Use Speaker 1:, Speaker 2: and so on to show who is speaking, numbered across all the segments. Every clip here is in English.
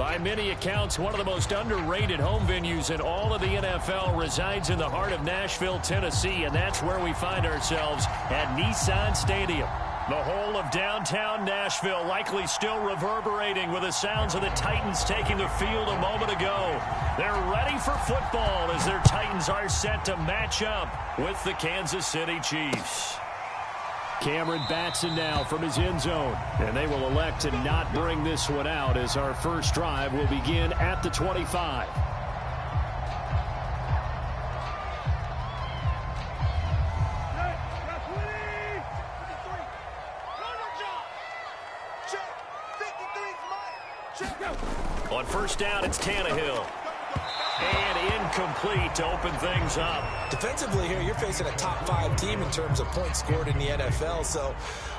Speaker 1: By many accounts, one of the most underrated home venues in all of the NFL resides in the heart of Nashville, Tennessee, and that's where we find ourselves at Nissan Stadium. The whole of downtown Nashville likely still reverberating with the sounds of the Titans taking the field a moment ago. They're ready for football as their Titans are set to match up with the Kansas City Chiefs. Cameron Batson now from his end zone, and they will elect to not bring this one out as our first drive will begin at the 25. On first down, it's Tannehill. And incomplete to open things up.
Speaker 2: Defensively here, you're facing a top 5 team in terms of points scored in the NFL. So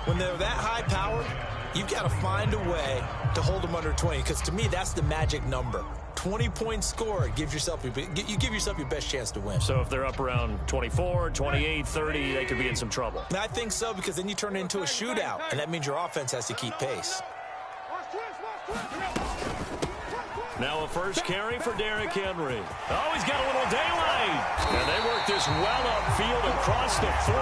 Speaker 2: when they're that high powered, you've got to find a way to hold them under 20. Because to me, that's the magic number. 20 points scored gives yourself you give yourself your best chance to win.
Speaker 1: So if they're up around 24, 28, 30, they could be in some trouble.
Speaker 2: And I think so, because then you turn it into a shootout. And that means your offense has to keep pace.
Speaker 1: Now a first carry for Derrick Henry. Oh, he's got a little daylight. And they work this well upfield across the 45.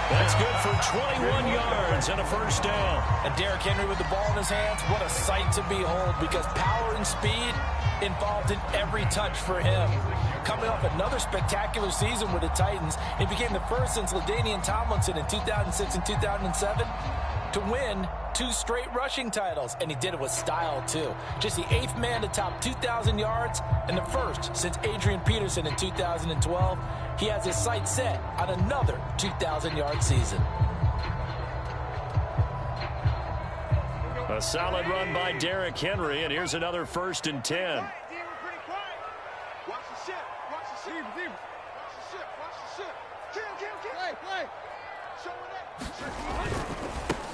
Speaker 1: That's good for 21 yards and a first down.
Speaker 2: And Derrick Henry with the ball in his hands, what a sight to behold, because power and speed involved in every touch for him. Coming off another spectacular season with the Titans, it became the first since LaDainian Tomlinson in 2006 and 2007 to win 2 straight rushing titles, and he did it with style too. Just the 8th man to top 2,000 yards and the first since Adrian Peterson in 2012. He has his sights set on another 2,000-yard season.
Speaker 1: A solid run by Derrick Henry, and here's another 1st and 10.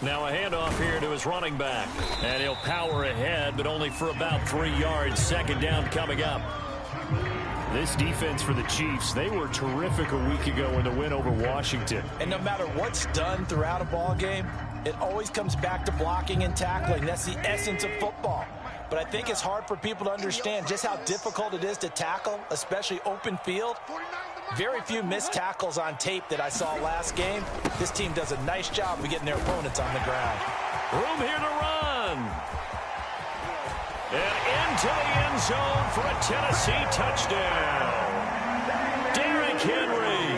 Speaker 1: Now a handoff here to his running back. And he'll power ahead, but only for about 3 yards. Second down coming up. This defense for the Chiefs, they were terrific a week ago in the win over Washington.
Speaker 2: And no matter what's done throughout a ball game, it always comes back to blocking and tackling. That's the essence of football. But I think it's hard for people to understand just how difficult it is to tackle, especially open field. Very few missed tackles on tape that I saw last game. This team does a nice job of getting their opponents on the ground.
Speaker 1: Room here to run. And into the end zone for a Tennessee touchdown. Derrick Henry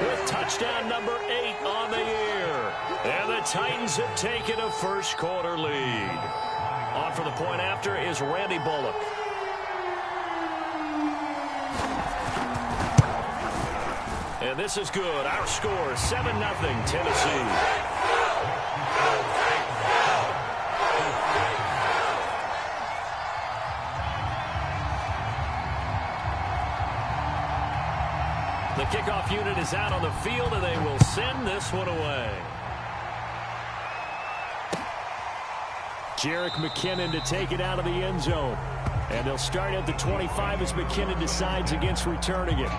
Speaker 1: with touchdown number 8 on the year. And the Titans have taken a first quarter lead. On for the point after is Randy Bullock. And this is good. Our score, 7-0 Tennessee. The kickoff unit is out on the field, and they will send this one away. Jerick McKinnon to take it out of the end zone. And they'll start at the 25 as McKinnon decides against returning it.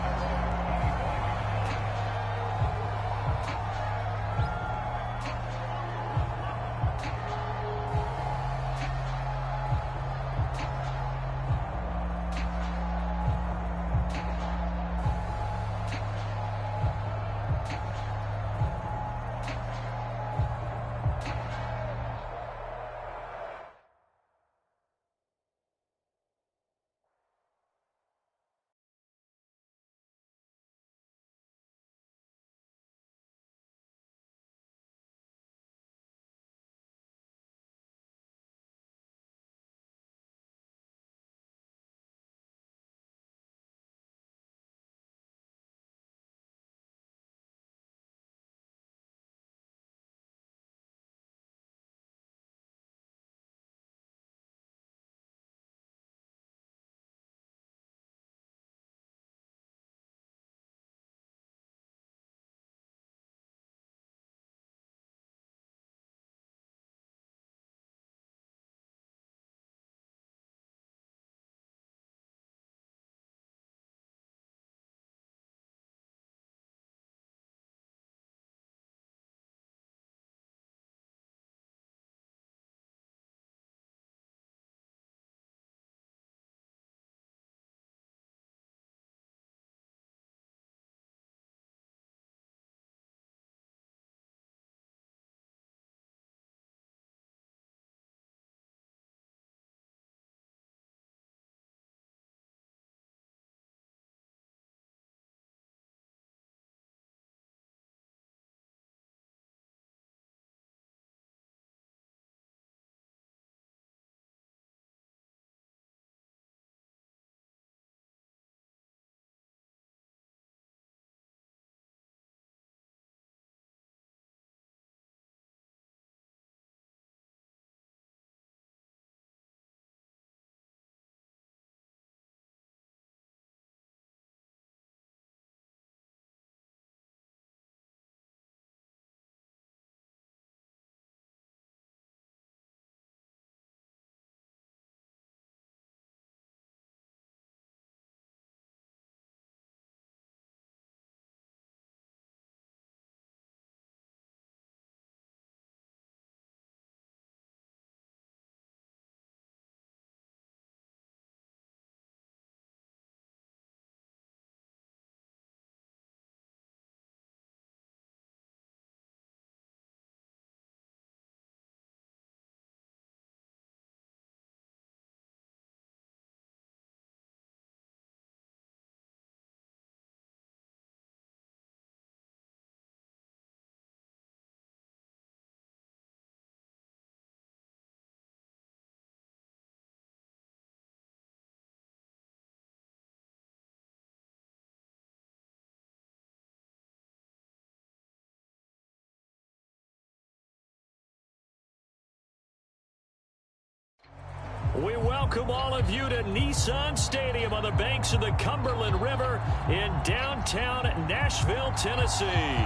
Speaker 1: We welcome all of you to Nissan Stadium on the banks of the Cumberland River in downtown Nashville, Tennessee.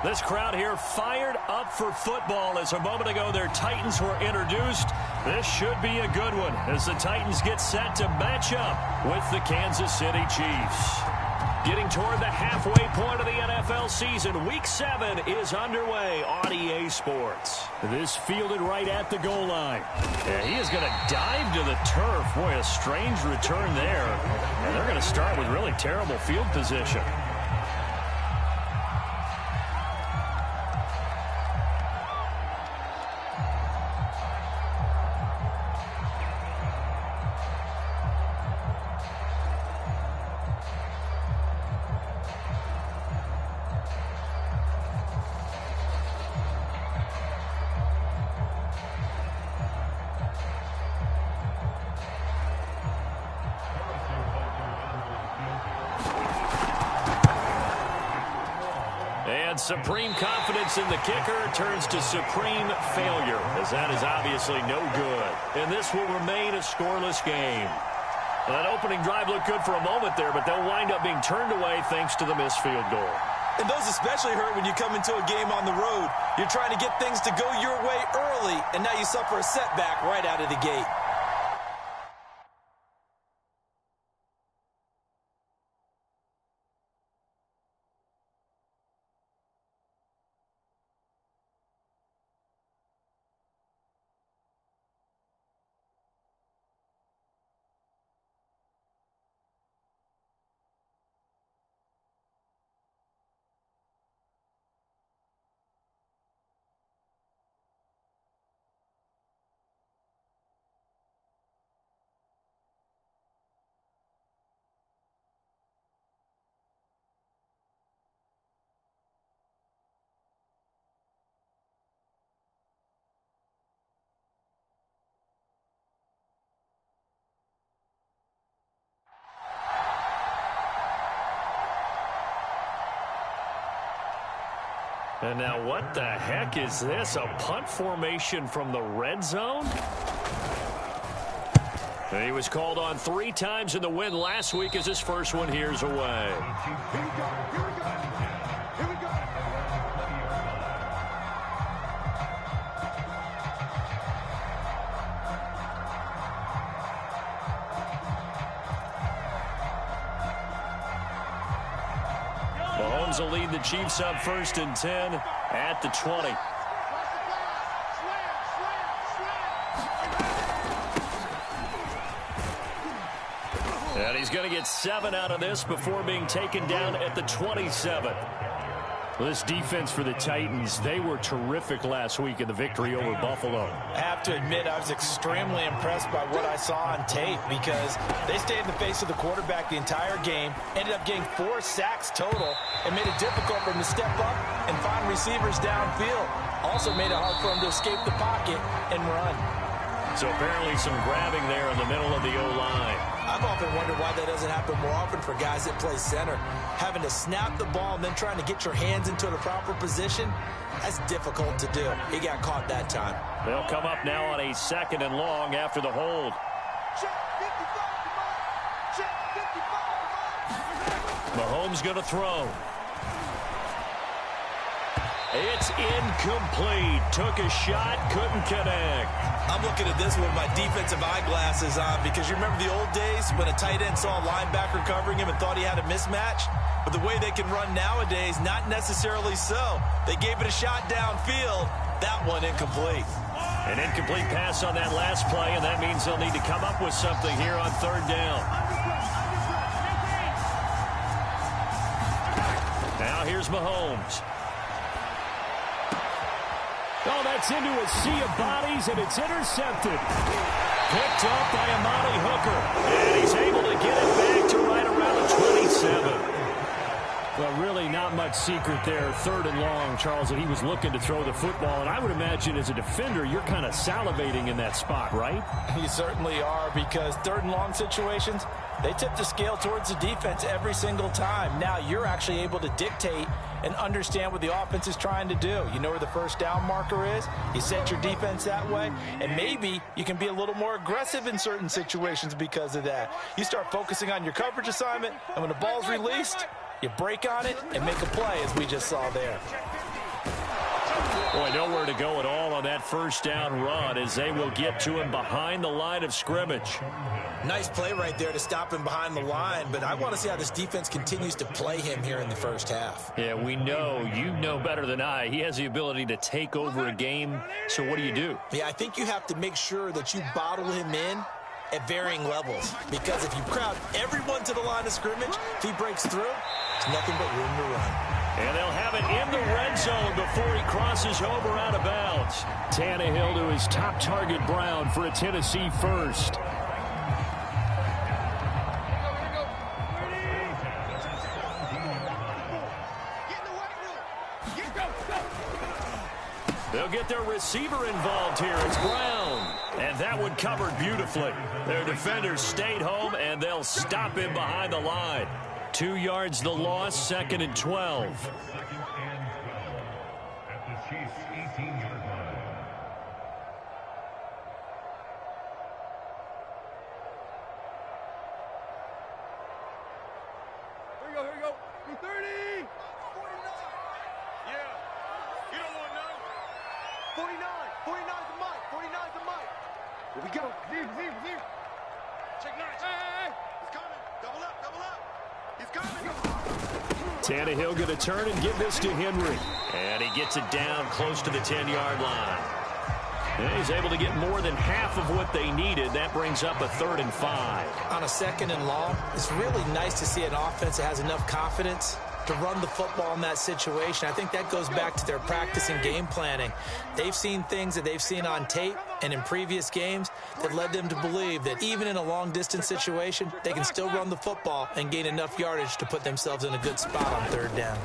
Speaker 1: This crowd here fired up for football as a moment ago their Titans were introduced. This should be a good one as the Titans get set to match up with the Kansas City Chiefs. Getting toward the halfway point of the NFL season, Week 7 is underway on EA Sports. This fielded right at the goal line. Yeah, he is going to dive to the turf. Boy, a strange return there. And they're going to start with really terrible field position. Supreme confidence in the kicker turns to supreme failure, as that is obviously no good. And this will remain a scoreless game. Well, that opening drive looked good for a moment there, but they'll wind up being turned away thanks to the missed field goal.
Speaker 2: And those especially hurt when you come into a game on the road. You're trying to get things to go your way early, and now you suffer a setback right out of the gate.
Speaker 1: And now what the heck is this? A punt formation from the red zone? He was called on 3 times in the win last week as his first one here's away. Mahomes will lead the Chiefs up 1st and 10 at the 20. And he's going to get 7 out of this before being taken down at the 27. Well, this defense for the Titans, they were terrific last week in the victory over Buffalo.
Speaker 2: I have to admit, I was extremely impressed by what I saw on tape because they stayed in the face of the quarterback the entire game, ended up getting 4 sacks total, and made it difficult for him to step up and find receivers downfield. Also made it hard for him to escape the pocket and run.
Speaker 1: So apparently some grabbing there in the middle of the O-line.
Speaker 2: I've often wondered why that doesn't happen more often for guys that play center. Having to snap the ball and then trying to get your hands into the proper position, that's difficult to do. He got caught that time.
Speaker 1: They'll come up now on a 2nd and long after the hold. Mahomes going to throw. It's incomplete. Took a shot, couldn't connect.
Speaker 2: I'm looking at this with my defensive eyeglasses on because you remember the old days when a tight end saw a linebacker covering him and thought he had a mismatch? But the way they can run nowadays, not necessarily so. They gave it a shot downfield. That one incomplete.
Speaker 1: An incomplete pass on that last play, and that means they'll need to come up with something here on 3rd down. Now here's Mahomes. Oh, that's into a sea of bodies, and it's intercepted. Picked up by Amani Hooker. And he's able to get it back to right around the 27. Well, really not much secret there. 3rd and long, Charles, that he was looking to throw the football. And I would imagine as a defender, you're kind of salivating in that spot, right?
Speaker 2: You certainly are, because 3rd and long situations, they tip the scale towards the defense every single time. Now you're actually able to dictate and understand what the offense is trying to do. You know where the first down marker is. You set your defense that way, and maybe you can be a little more aggressive in certain situations because of that. You start focusing on your coverage assignment, and when the ball's released, you break on it and make a play, as we just saw there.
Speaker 1: Boy, nowhere to go at all on that first down run as they will get to him behind the line of scrimmage.
Speaker 2: Nice play right there to stop him behind the line, but I want to see how this defense continues to play him here in the first half.
Speaker 1: Yeah, we know, you know better than I, he has the ability to take over a game, so what do?
Speaker 2: Yeah, I think you have to make sure that you bottle him in at varying levels, because if you crowd everyone to the line of scrimmage, if he breaks through, there's nothing but room to run.
Speaker 1: And they'll have it in the red zone before he crosses over out of bounds. Tannehill to his top target, Brown, for a Tennessee first. They'll get their receiver involved here. It's Brown. And that one covered beautifully. Their defenders stayed home, and they'll stop him behind the line. 2 yards the loss, 2nd and 12.
Speaker 3: At the Chiefs' 18-yard line.
Speaker 4: Here we go. 30. 49. Yeah. You don't want none. 49. 49's the mic. 49's the mic. Here we go. Here. Check 9. Hey. He's coming. Double up. He's coming.
Speaker 1: Tannehill going to turn and give this to Henry. And he gets it down close to the 10-yard line. And he's able to get more than half of what they needed. That brings up a 3rd and 5.
Speaker 2: On a 2nd and long, it's really nice to see an offense that has enough confidence to run the football in that situation. I think that goes back to their practice and game planning. They've seen things that they've seen on tape and in previous games that led them to believe that even in a long-distance situation, they can still run the football and gain enough yardage to put themselves in a good spot on 3rd down.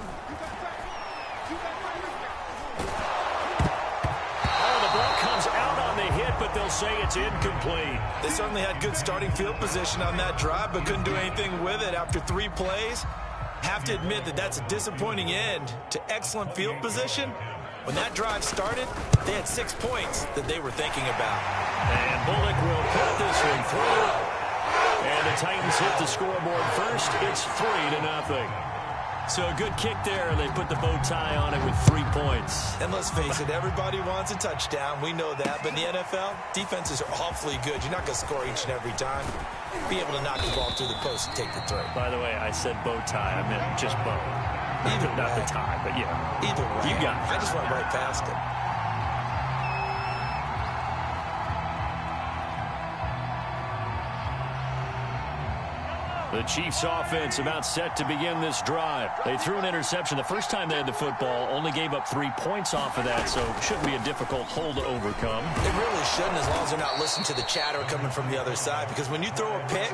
Speaker 1: Oh, the ball comes out on the hit, but they'll say it's incomplete.
Speaker 2: They certainly had good starting field position on that drive, but couldn't do anything with it after 3 plays. Have to admit that that's a disappointing end to excellent field position. When that drive started, they had 6 points that they were thinking about.
Speaker 1: And Bullock will put this one through. And the Titans hit the scoreboard first. It's 3-0. So a good kick there. They put the bow tie on it with 3 points.
Speaker 2: And let's face it, everybody wants a touchdown. We know that. But in the NFL, defenses are awfully good. You're not going to score each and every time. Be able to knock the ball through the post and take the throw.
Speaker 1: By the way, I said bow tie. I meant just bow.
Speaker 2: Either
Speaker 1: not
Speaker 2: way.
Speaker 1: the tie, but yeah.
Speaker 2: Either way.
Speaker 1: You got it.
Speaker 2: I just went right past it.
Speaker 1: The Chiefs offense about set to begin this drive. They threw an interception the first time they had the football, only gave up 3 points off of that, so it shouldn't be a difficult hole to overcome.
Speaker 2: It really shouldn't, as long as they're not listening to the chatter coming from the other side, because when you throw a pick,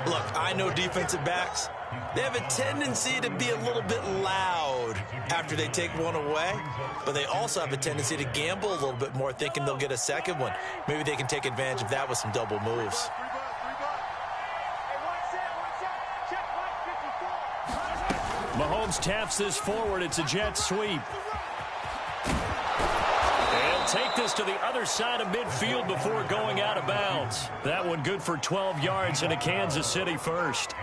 Speaker 2: look, I know defensive backs, they have a tendency to be a little bit loud after they take one away, but they also have a tendency to gamble a little bit more, thinking they'll get a second one. Maybe they can take advantage of that with some double moves.
Speaker 1: Mahomes taps this forward. It's a jet sweep. They'll take this to the other side of midfield before going out of bounds. That one good for 12 yards and a Kansas City first.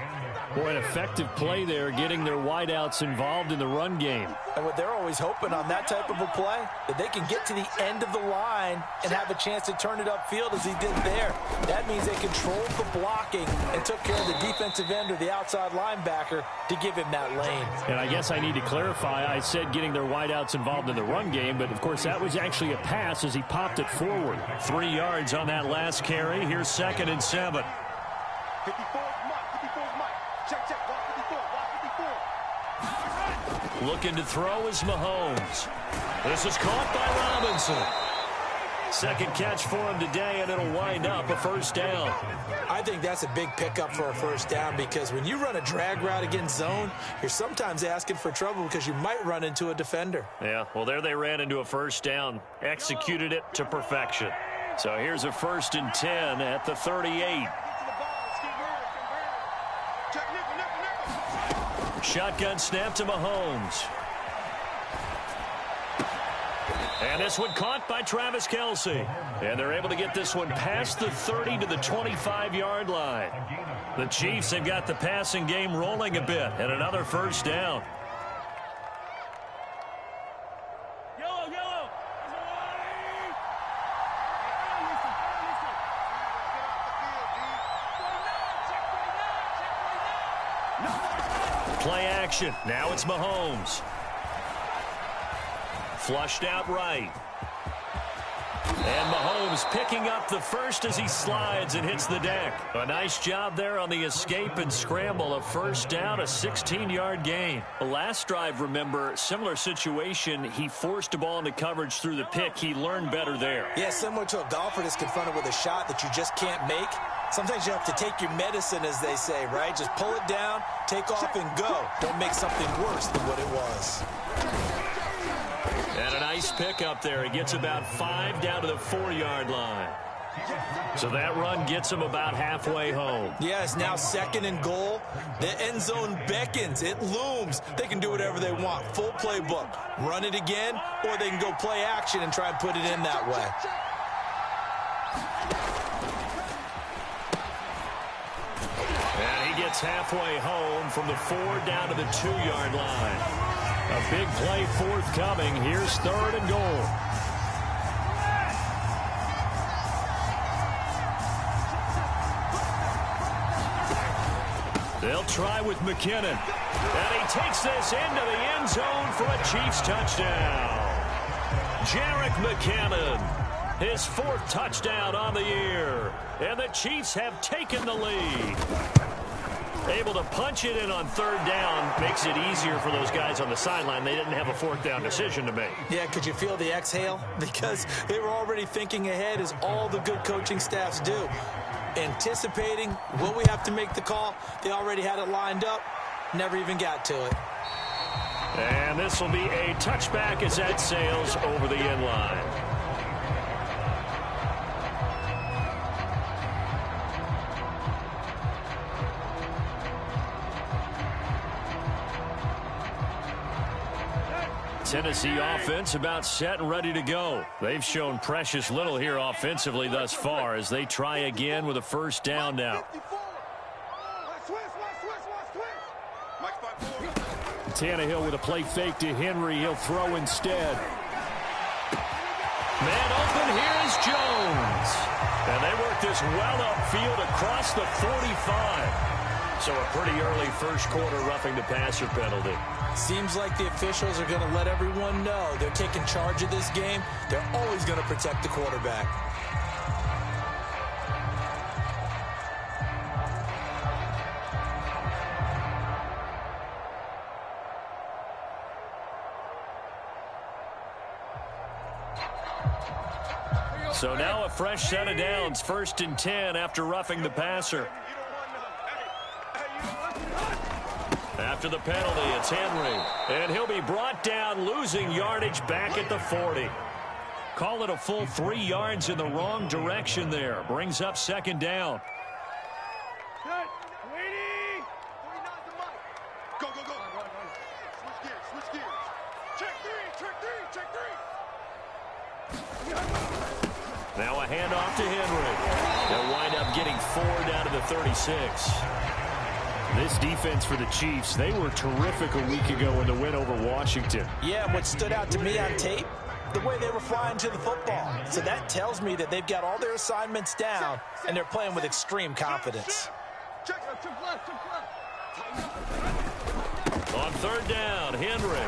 Speaker 1: Boy, an effective play there, getting their wideouts involved in the run game.
Speaker 2: And what they're always hoping on that type of a play, that they can get to the end of the line and have a chance to turn it upfield as he did there. That means they controlled the blocking and took care of the defensive end or the outside linebacker to give him that lane.
Speaker 1: And I guess I need to clarify, I said getting their wideouts involved in the run game, but of course that was actually a pass as he popped it forward. 3 yards on that last carry. Here's 2nd and 7.
Speaker 4: 54's Mike. Check. Watch 54.
Speaker 1: Looking to throw is Mahomes. This is caught by Robinson. Second catch for him today, and it'll wind up a first down.
Speaker 2: I think that's a big pickup for a first down, because when you run a drag route against zone, you're sometimes asking for trouble because you might run into a defender.
Speaker 1: Yeah, well, there they ran into a first down. Executed it to perfection. So here's a 1st and 10 at the 38. Shotgun snap to Mahomes. And this one caught by Travis Kelce. And they're able to get this one past the 30 to the 25-yard line. The Chiefs have got the passing game rolling a bit, and another first down. Play action. Now it's Mahomes. Flushed out right. And Mahomes picking up the first as he slides and hits the deck. A nice job there on the escape and scramble. A first down, a 16-yard gain. The last drive, remember, similar situation. He forced a ball into coverage through the pick. He learned better there.
Speaker 2: Yeah, similar to a golfer that's confronted with a shot that you just can't make. Sometimes you have to take your medicine, as they say, right? Just pull it down, take off, and go. Don't make something worse than what it was.
Speaker 1: And a nice pick up there. He gets about 5 down to the 4-yard line. So that run gets him about halfway home.
Speaker 2: Yeah, it's now 2nd and goal. The end zone beckons. It looms. They can do whatever they want. Full playbook. Run it again, or they can go play action and try and put it in that way.
Speaker 1: And he gets halfway home from the 4 down to the 2-yard line. A big play forthcoming. Here's 3rd and goal. They'll try with McKinnon. And he takes this into the end zone for a Chiefs touchdown. Jerick McKinnon, his 4th touchdown on the year. And the Chiefs have taken the lead. Able to punch it in on 3rd down makes it easier for those guys on the sideline. They didn't have a 4th down decision to make.
Speaker 2: Yeah, could you feel the exhale? Because they were already thinking ahead, as all the good coaching staffs do. Anticipating, will we have to make the call? They already had it lined up. Never even got to it.
Speaker 1: And this will be a touchback as that sails over the end line. Tennessee offense about set and ready to go. They've shown precious little here offensively thus far as they try again with a first down now. Tannehill with a play fake to Henry. He'll throw instead. Man open, here is Jones. And they work this well upfield across the 45. So a pretty early first quarter roughing the passer penalty.
Speaker 2: Seems like the officials are going to let everyone know they're taking charge of this game. They're always going to protect the quarterback.
Speaker 1: So now a fresh set of downs, 1st and 10 after roughing the passer. After the penalty, it's Henry. And he'll be brought down, losing yardage back at the 40. Call it a full 3 yards in the wrong direction there. Brings up 2nd down.
Speaker 4: Go, go, go. Switch gears. Check three.
Speaker 1: Now a handoff to Henry. They'll wind up getting 4 down to the 36. This defense for the Chiefs, they were terrific a week ago in the win over Washington.
Speaker 2: Yeah, and what stood out to me on tape, the way they were flying to the football. So that tells me that they've got all their assignments down, and they're playing with extreme confidence.
Speaker 4: Check left.
Speaker 1: On 3rd down, Henry.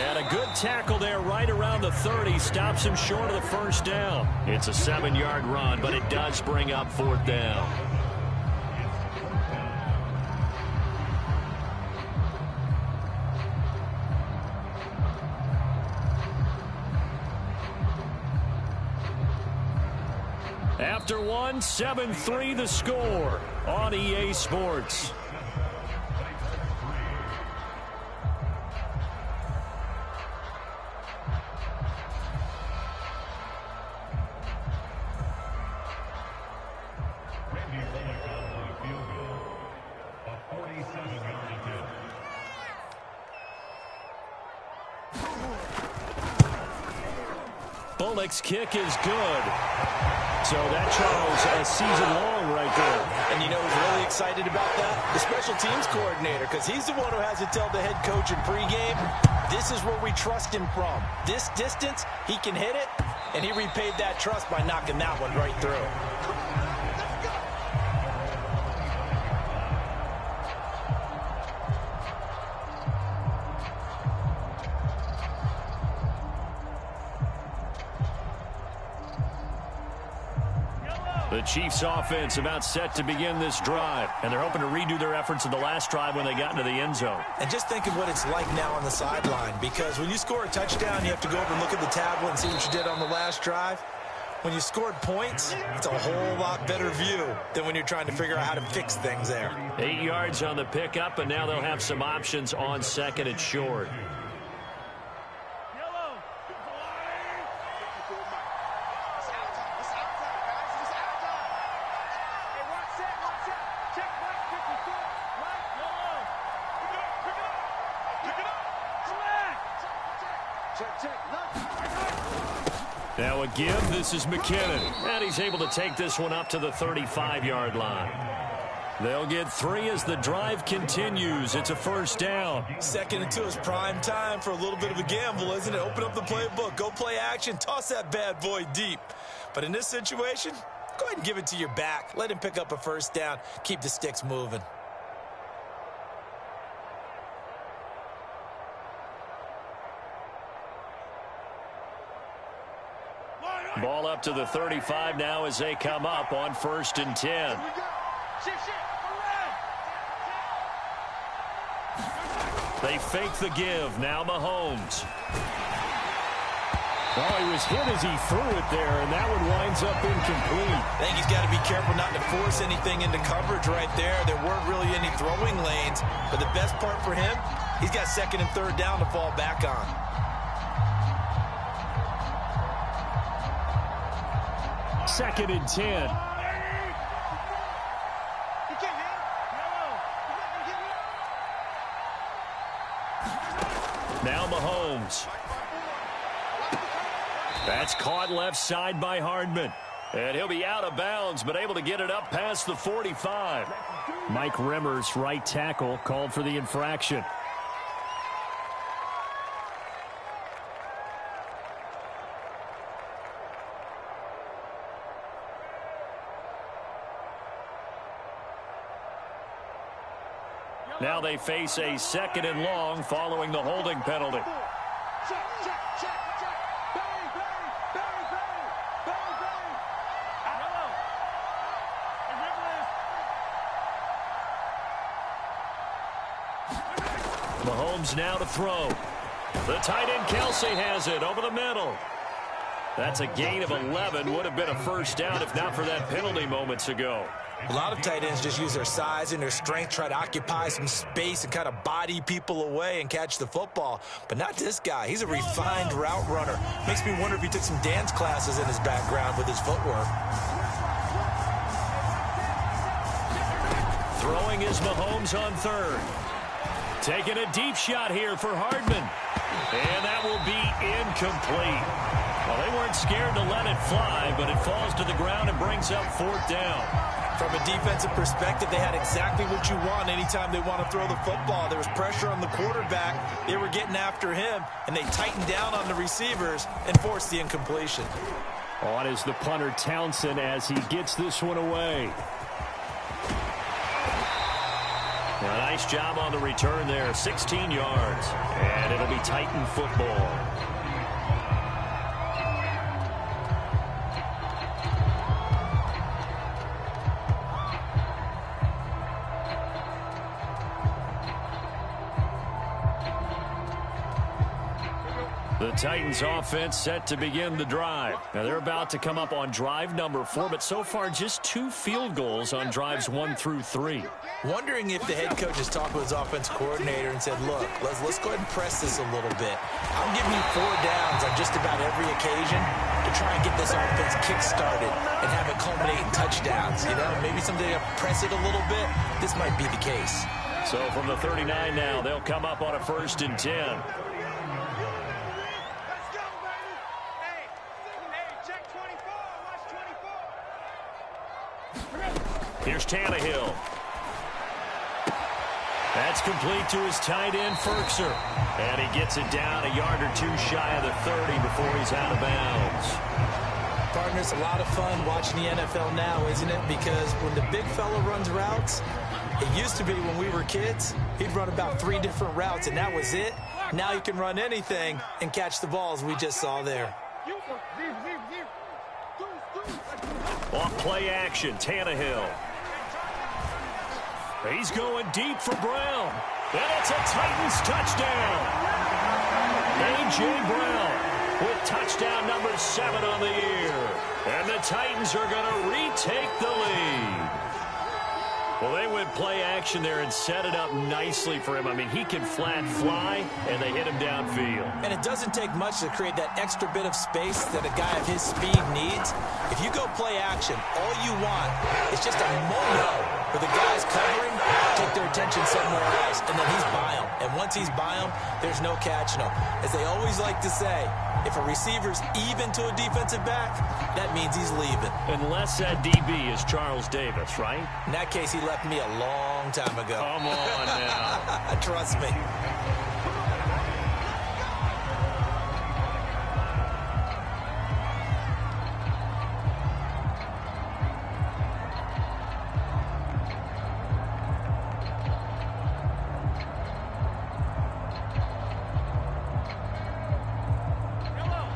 Speaker 1: And a good tackle there right around the 30. Stops him short of the first down. It's a 7-yard run, but it does bring up 4th down. After one, 7-3 the score on EA Sports. Pollock's kick is good. So that, Charles, a season long right there.
Speaker 2: And you know who's really excited about that? The special teams coordinator, because he's the one who has to tell the head coach in pregame, this is where we trust him from. This distance, he can hit it, and he repaid that trust by knocking that one right through.
Speaker 1: The Chiefs offense about set to begin this drive, and they're hoping to redo their efforts in the last drive when they got into the end zone.
Speaker 2: And just think of what it's like now on the sideline, because when you score a touchdown, you have to go over and look at the tablet and see what you did on the last drive. When you scored points, it's a whole lot better view than when you're trying to figure out how to fix things there.
Speaker 1: 8 yards on the pickup, and now they'll have some options on second and short. Now a give, this is McKinnon, and he's able to take this one up to the 35-yard line. They'll get 3 as the drive continues. It's a first down.
Speaker 2: 2nd and 2 is prime time for a little bit of a gamble, isn't it? Open up the playbook, go play action, toss that bad boy deep. But in this situation, go ahead and give it to your back. Let him pick up a first down, keep the sticks moving.
Speaker 1: Ball up to the 35 now as they come up on 1st and 10. They fake the give. Now Mahomes. Well, he was hit as he threw it there, and that one winds up incomplete.
Speaker 2: I think he's got to be careful not to force anything into coverage right there. There weren't really any throwing lanes, but the best part for him, he's got 2nd and 3rd down to fall back on.
Speaker 1: 2nd and 10. Now Mahomes. That's caught left side by Hardman. And he'll be out of bounds, but able to get it up past the 45. Mike Remmers, right tackle, called for the infraction. Now they face a 2nd and long following the holding penalty. Mahomes now to throw. The tight end Kelsey has it over the middle. That's a gain of 11. Would have been a first down if not for that penalty moments ago.
Speaker 2: A lot of tight ends just use their size and their strength, try to occupy some space and kind of body people away and catch the football. But not this guy. He's a refined route runner. Makes me wonder if he took some dance classes in his background with his footwork.
Speaker 1: Throwing is Mahomes on 3rd. Taking a deep shot here for Hardman. And that will be incomplete. Well, they weren't scared to let it fly, but it falls to the ground and brings up 4th down.
Speaker 2: From a defensive perspective, they had exactly what you want anytime they want to throw the football. There was pressure on the quarterback. They were getting after him, and they tightened down on the receivers and forced the incompletion.
Speaker 1: On is the punter Townsend as he gets this one away. A nice job on the return there, 16 yards, and it'll be Titan football. The Titans offense set to begin the drive. Now they're about to come up on drive number 4, but so far just 2 field goals on drives 1 through 3.
Speaker 2: Wondering if the head coach has talked with his offense coordinator and said, look, let's go ahead and press this a little bit. I'm giving you 4 downs on just about every occasion to try and get this offense kick-started and have it culminate in touchdowns. You know, maybe someday to press it a little bit. This might be the case.
Speaker 1: So from the 39 now, they'll come up on a 1st and 10. Here's Tannehill. That's complete to his tight end, Ferkser. And he gets it down a yard or two shy of the 30 before he's out of bounds.
Speaker 2: Partners, a lot of fun watching the NFL now, isn't it? Because when the big fella runs routes, it used to be when we were kids, he'd run about 3 different routes, and that was it. Now he can run anything and catch the balls we just saw there.
Speaker 1: Off play action, Tannehill. He's going deep for Brown. And it's a Titans touchdown. A.J. Brown with touchdown number 7 on the year. And the Titans are going to retake the lead. Well, they went play action there and set it up nicely for him. I mean, he can flat fly, and they hit him downfield.
Speaker 2: And it doesn't take much to create that extra bit of space that a guy of his speed needs. If you go play action, all you want is just a moment where the guy's covering, take their attention somewhere else, and then he's by him. And once he's by him, there's no catching him. As they always like to say, if a receiver's even to a defensive back, that means he's leaving.
Speaker 1: Unless that DB is Charles Davis, right?
Speaker 2: In that case, he left me a long time ago.
Speaker 1: Come on now.
Speaker 2: Trust me.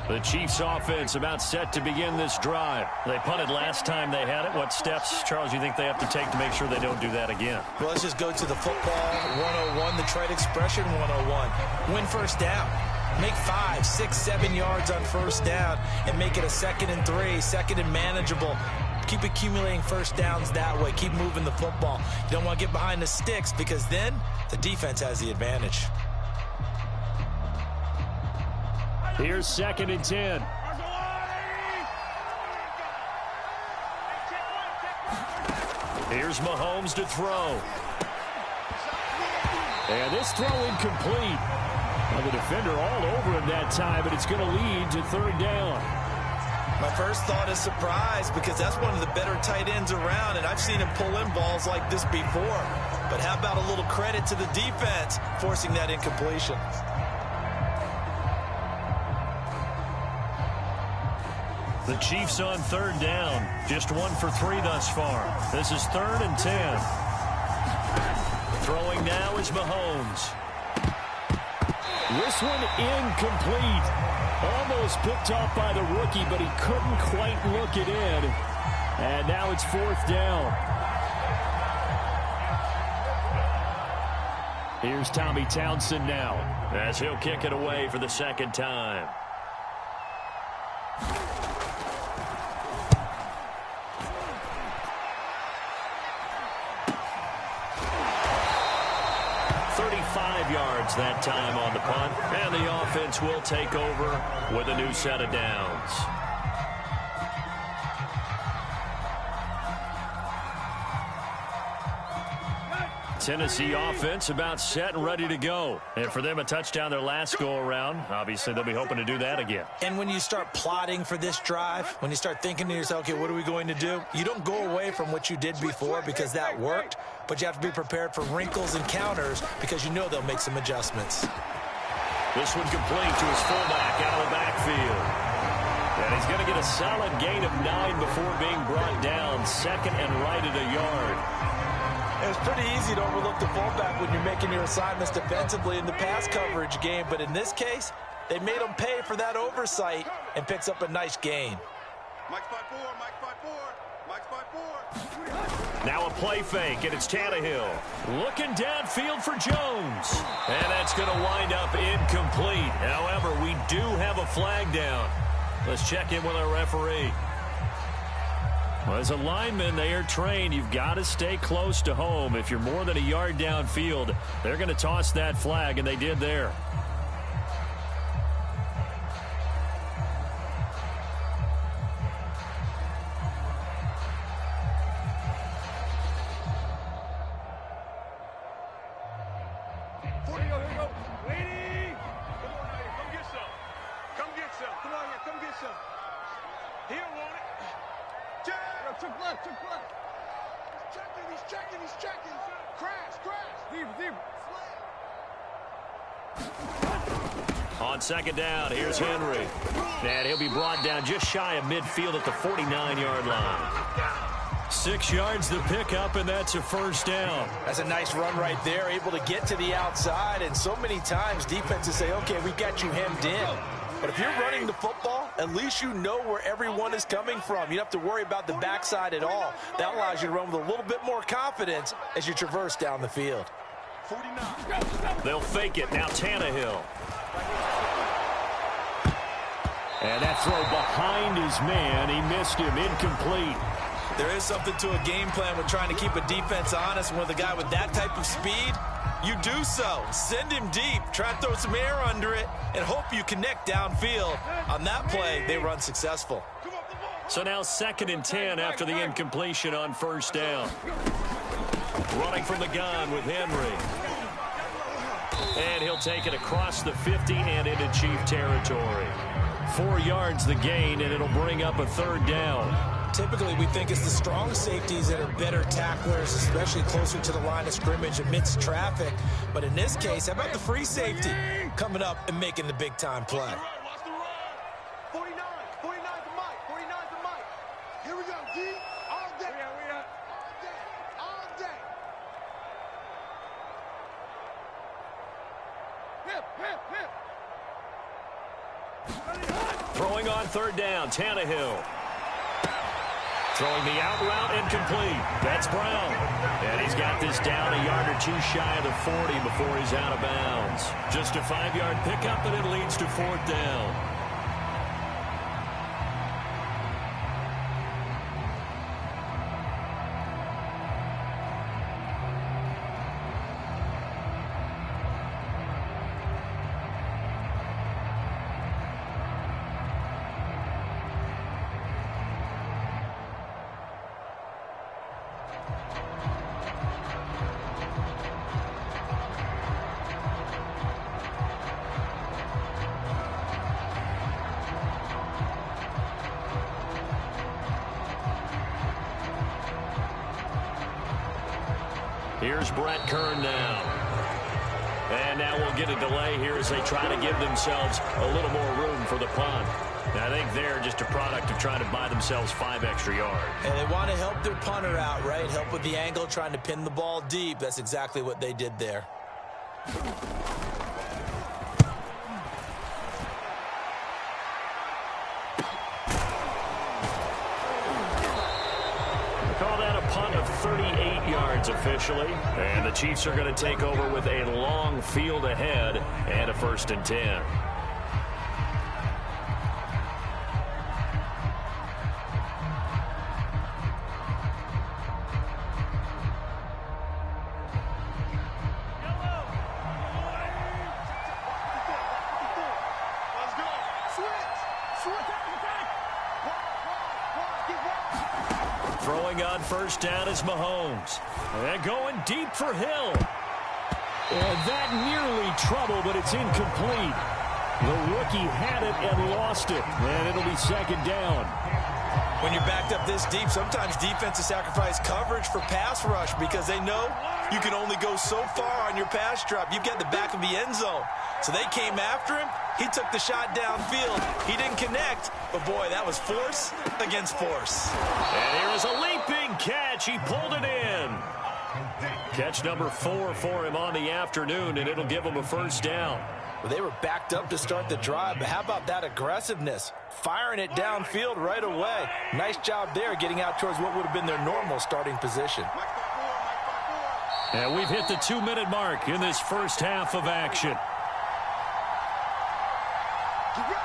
Speaker 1: The Chiefs offense about set to begin this drive. They punted last time they had it. What steps, Charles, you think they have to take to make sure they don't do that again?
Speaker 2: Well, let's just go to the football 101, the trade expression 101. Win first down. Make 5, 6, 7 yards on first down and make it a 2nd and 3, 2nd and manageable. Keep accumulating first downs that way. Keep moving the football. You don't want to get behind the sticks because then the defense has the advantage.
Speaker 1: Here's 2nd and 10. Here's Mahomes to throw. And this throw incomplete. Well, the defender all over him that time, but it's going to lead to 3rd down.
Speaker 2: My first thought is surprise because that's one of the better tight ends around, and I've seen him pull in balls like this before. But how about a little credit to the defense forcing that incompletion?
Speaker 1: The Chiefs on 3rd down. Just 1 for 3 thus far. This is 3rd and 10. Throwing now is Mahomes. This one incomplete. Almost picked off by the rookie, but he couldn't quite look it in. And now it's 4th down. Here's Tommy Townsend now, as he'll kick it away for the 2nd time. Yards that time on the punt, and the offense will take over with a new set of downs. Tennessee offense about set and ready to go. And for them, a touchdown their last go-around. Obviously, they'll be hoping to do that again.
Speaker 2: And when you start plotting for this drive, when you start thinking to yourself, okay, what are we going to do? You don't go away from what you did before because that worked, but you have to be prepared for wrinkles and counters because you know they'll make some adjustments.
Speaker 1: This one complete to his fullback out of the backfield. And he's going to get a solid gain of 9 before being brought down. 2nd and right at a yard.
Speaker 2: It's pretty easy to overlook the fullback when you're making your assignments defensively in the pass coverage game, but in this case, they made him pay for that oversight and picks up a nice gain.
Speaker 4: Mike's 5-4, Mike's 5-4, Mike's 5-4.
Speaker 1: Now a play fake, and it's Tannehill. Looking downfield for Jones. And that's going to wind up incomplete. However, we do have a flag down. Let's check in with our referee. Well, as a lineman, they are trained. You've got to stay close to home. If you're more than a yard downfield, they're going to toss that flag, and they did there.
Speaker 4: Took left. He's checking. Crash. Zebra.
Speaker 1: On second down, here's Henry. And he'll be brought down just shy of midfield at the 49-yard line. 6 yards the pickup, and that's a first down.
Speaker 2: That's a nice run right there, able to get to the outside. And so many times defenses say, okay, we got you hemmed in. But if you're running the football, at least you know where everyone is coming from. You don't have to worry about the backside at all. That allows you to run with a little bit more confidence as you traverse down the field.
Speaker 1: 49. They'll fake it. Now Tannehill. And that throw behind his man. He missed him. Incomplete.
Speaker 2: There is something to a game plan with trying to keep a defense honest. And with a guy with that type of speed, you do so. Send him deep. Try to throw some air under it and hope you connect downfield. On that play, they run successful.
Speaker 1: So now 2nd and 10 after the incompletion on first down. Running from the gun with Henry. And he'll take it across the 50 and into Chief territory. 4 yards the gain, and it'll bring up a 3rd down.
Speaker 2: Typically, we think it's the strong safeties that are better tacklers, especially closer to the line of scrimmage amidst traffic. But in this case, how about the free safety coming up and making the big-time play?
Speaker 4: 49's the mic. Here we go, D. All day. All day. Hip.
Speaker 1: Throwing on 3rd down, Tannehill. Throwing the out route, incomplete. That's Brown. And he's got this down a yard or two shy of the 40 before he's out of bounds. Just a 5-yard pickup, and it leads to 4th down. Here's Brett Kern now. And now we'll get a delay here as they try to give themselves a little more room for the punt. I think they're just a product of trying to buy themselves 5 extra yards.
Speaker 2: And they want to help their punter out, right? Help with the angle, trying to pin the ball deep. That's exactly what they did there.
Speaker 1: Call that a punt of 38 yards officially. And the Chiefs are going to take over with a long field ahead and a 1st and 10. Throwing on 1st down is Mahomes. And going deep for Hill. And that nearly trouble, but it's incomplete. The rookie had it and lost it. And it'll be 2nd down.
Speaker 2: When you're backed up this deep, sometimes defenses sacrifice coverage for pass rush because they know you can only go so far on your pass drop. You've got the back of the end zone. So they came after him. He took the shot downfield. He didn't connect, but boy, that was force against force.
Speaker 1: And here is a leaping catch. He pulled it in. Catch number 4 for him on the afternoon, and it'll give him a 1st down.
Speaker 2: Well, they were backed up to start the drive, but how about that aggressiveness? Firing it downfield right away. Nice job there getting out towards what would have been their normal starting position.
Speaker 1: And we've hit the 2-minute mark in this first half of action.
Speaker 4: Get ready.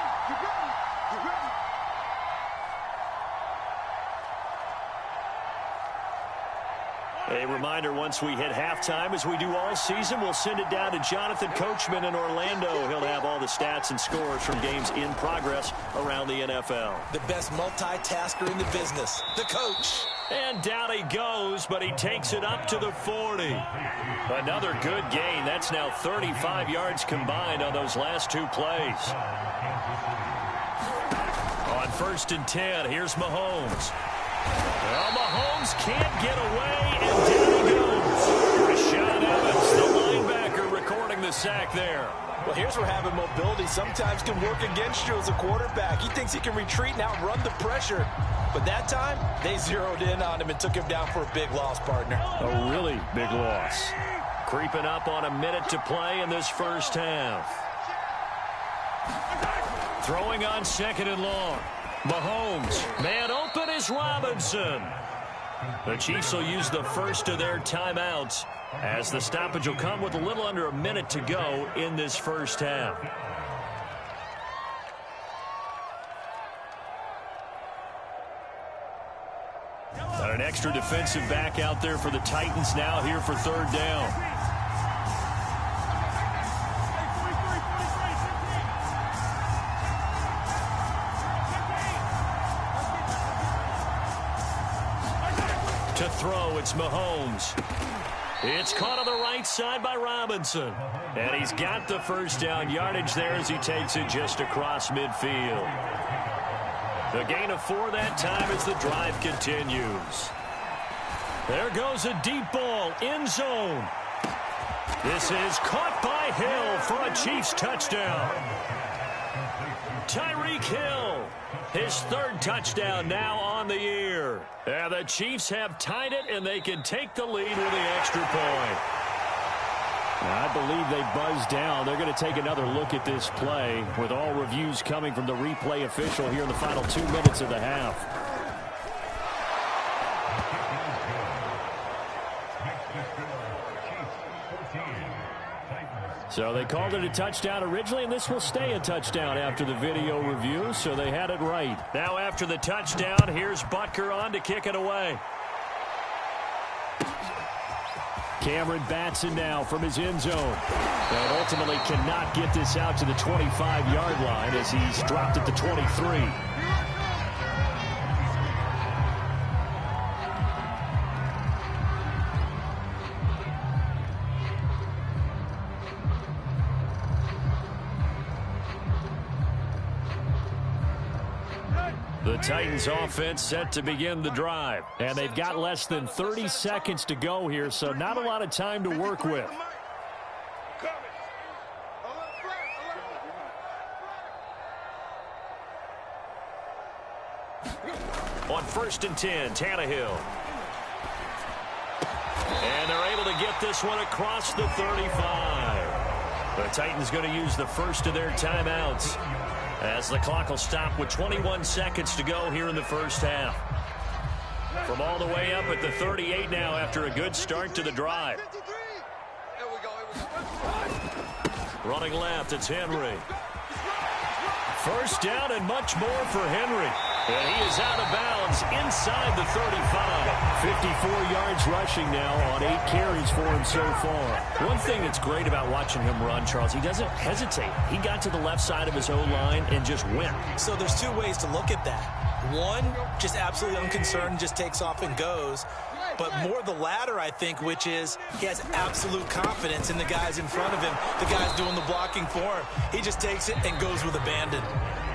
Speaker 1: A reminder, once we hit halftime, as we do all season, we'll send it down to Jonathan Coachman in Orlando. He'll have all the stats and scores from games in progress around the NFL.
Speaker 2: The best multitasker in the business, the coach.
Speaker 1: And down he goes, but he takes it up to the 40. Another good gain. That's now 35 yards combined on those last 2 plays. On 1st and 10, here's Mahomes. Well, Mahomes can't get away, the sack there.
Speaker 2: Well, here's where having mobility sometimes can work against you as a quarterback. He thinks he can retreat and outrun the pressure. But that time, they zeroed in on him and took him down for a big loss, partner.
Speaker 1: A really big loss. Creeping up on a minute to play in this first half. Throwing on 2nd and long. Mahomes. Man open is Robinson. The Chiefs will use the first of their timeouts as the stoppage will come with a little under a minute to go in this first half. Got an extra defensive back out there for the Titans now here for 3rd down. To throw, it's Mahomes. It's caught on the right side by Robinson. And he's got the first down yardage there as he takes it just across midfield. The gain of 4 that time as the drive continues. There goes a deep ball, end zone. This is caught by Hill for a Chiefs touchdown. Tyreek Hill, his 3rd touchdown now on the year. And the Chiefs have tied it, and they can take the lead with the extra point. I believe they buzzed down. They're going to take another look at this play with all reviews coming from the replay official here in the final 2 minutes of the half. So they called it a touchdown originally, and this will stay a touchdown after the video review, so they had it right. Now after the touchdown, here's Butker on to kick it away. Cameron Batson now from his end zone. And ultimately cannot get this out to the 25-yard line as he's dropped at the 23. The Titans offense set to begin the drive. And they've got less than 30 seconds to go here, so not a lot of time to work with. On 1st and 10, Tannehill. And they're able to get this one across the 35. The Titans going to use the first of their timeouts as the clock will stop with 21 seconds to go here in the first half. From all the way up at the 38 now after a good start to the drive. Running left, it's Henry. First down and much more for Henry. And he is out of bounds inside the 35. 54 yards rushing now on 8 carries for him so far. One thing that's great about watching him run, Charles, he doesn't hesitate. He got to the left side of his O-line and just went.
Speaker 2: So there's 2 ways to look at that. One, just absolutely unconcerned, just takes off and goes. But more the latter, I think, which is he has absolute confidence in the guys in front of him, the guys doing the blocking for him. He just takes it and goes with abandon.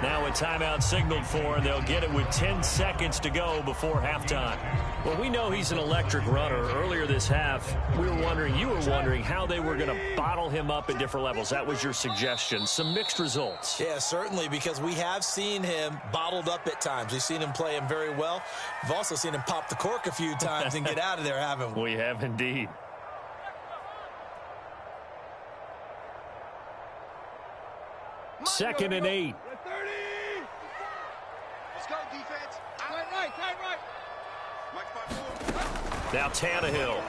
Speaker 1: Now a timeout signaled for, and they'll get it with 10 seconds to go before halftime. Well, we know he's an electric runner. Earlier this half, you were wondering how they were going to bottle him up at different levels. That was your suggestion. Some mixed results.
Speaker 2: Yeah, certainly, because we have seen him bottled up at times. We've seen him play him very well. We've also seen him pop the cork a few times and get out of there, haven't we?
Speaker 1: We have indeed. Second and 8.
Speaker 4: Let's go, defense. Tight right.
Speaker 1: Now Tannehill.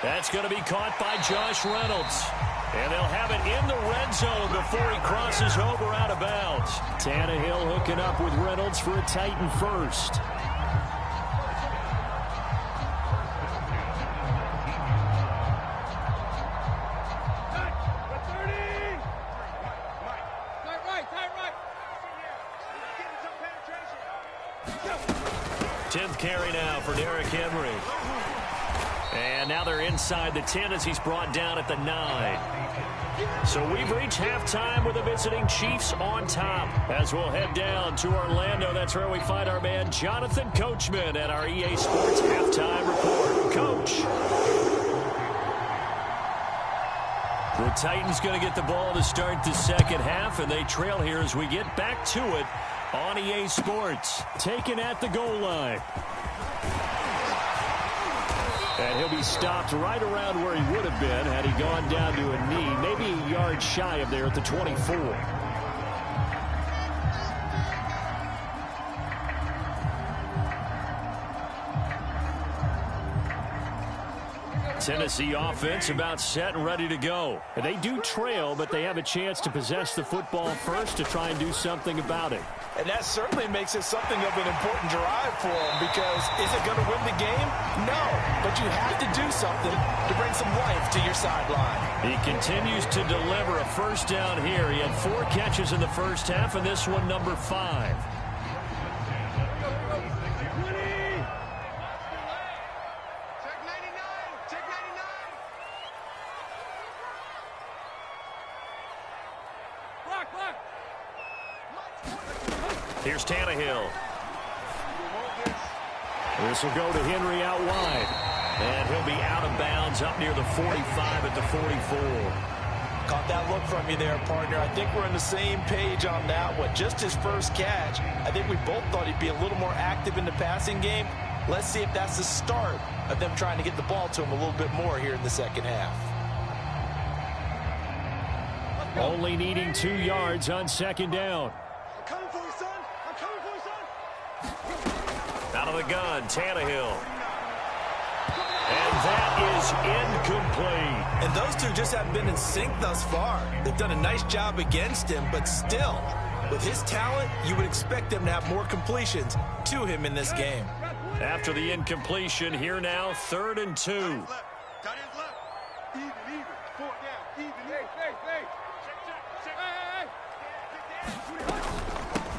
Speaker 1: That's going to be caught by Josh Reynolds. And they'll have it in the red zone before he crosses over out of bounds. Tannehill hooking up with Reynolds for a Titan first. Carry now for Derrick Henry. And now they're inside the 10 as he's brought down at the 9. So we've reached halftime with the visiting Chiefs on top. As we'll head down to Orlando, that's where we find our man Jonathan Coachman at our EA Sports Halftime Report. Coach. The Titans going to get the ball to start the second half, and they trail here as we get back to it on EA Sports. Taken at the goal line. And he'll be stopped right around where he would have been had he gone down to a knee, maybe a yard shy of there at the 24. Tennessee offense about set and ready to go. And they do trail, but they have a chance to possess the football first to try and do something about it.
Speaker 2: And that certainly makes it something of an important drive for them, because is it going to win the game? No, but you have to do something to bring some life to your sideline.
Speaker 1: He continues to deliver a first down here. He had 4 catches in the first half, and this one number 5. Here's Tannehill. This will go to Henry out wide. And he'll be out of bounds up near the 45 at the 44.
Speaker 2: Caught that look from you there, partner. I think we're on the same page on that one. Just his first catch. I think we both thought he'd be a little more active in the passing game. Let's see if that's the start of them trying to get the ball to him a little bit more here in the second half.
Speaker 1: Only needing 2 yards on second down. Out of the gun, Tannehill. And that is incomplete.
Speaker 2: And those two just haven't been in sync thus far. They've done a nice job against him, but still, with his talent, you would expect them to have more completions to him in this game.
Speaker 1: After the incompletion, here now, 3rd and 2.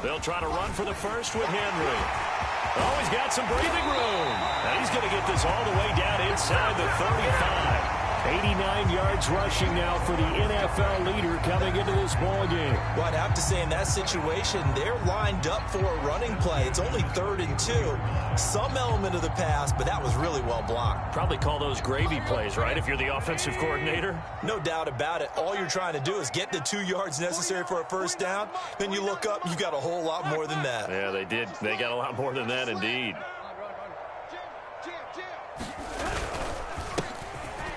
Speaker 1: They'll try to run for the first with Henry. Oh, he's got some breathing room. And he's going to get this all the way down inside the 35. 89 yards rushing now for the NFL leader coming into this ball game.
Speaker 2: Well, I'd have to say in that situation, they're lined up for a running play. It's only 3rd and 2. Some element of the pass, but that was really well blocked.
Speaker 1: Probably call those gravy plays, right, if you're the offensive coordinator?
Speaker 2: No doubt about it. All you're trying to do is get the 2 yards necessary for a first down. Then you look up, you got a whole lot more than that.
Speaker 1: Yeah, they did. They got a lot more than that, indeed.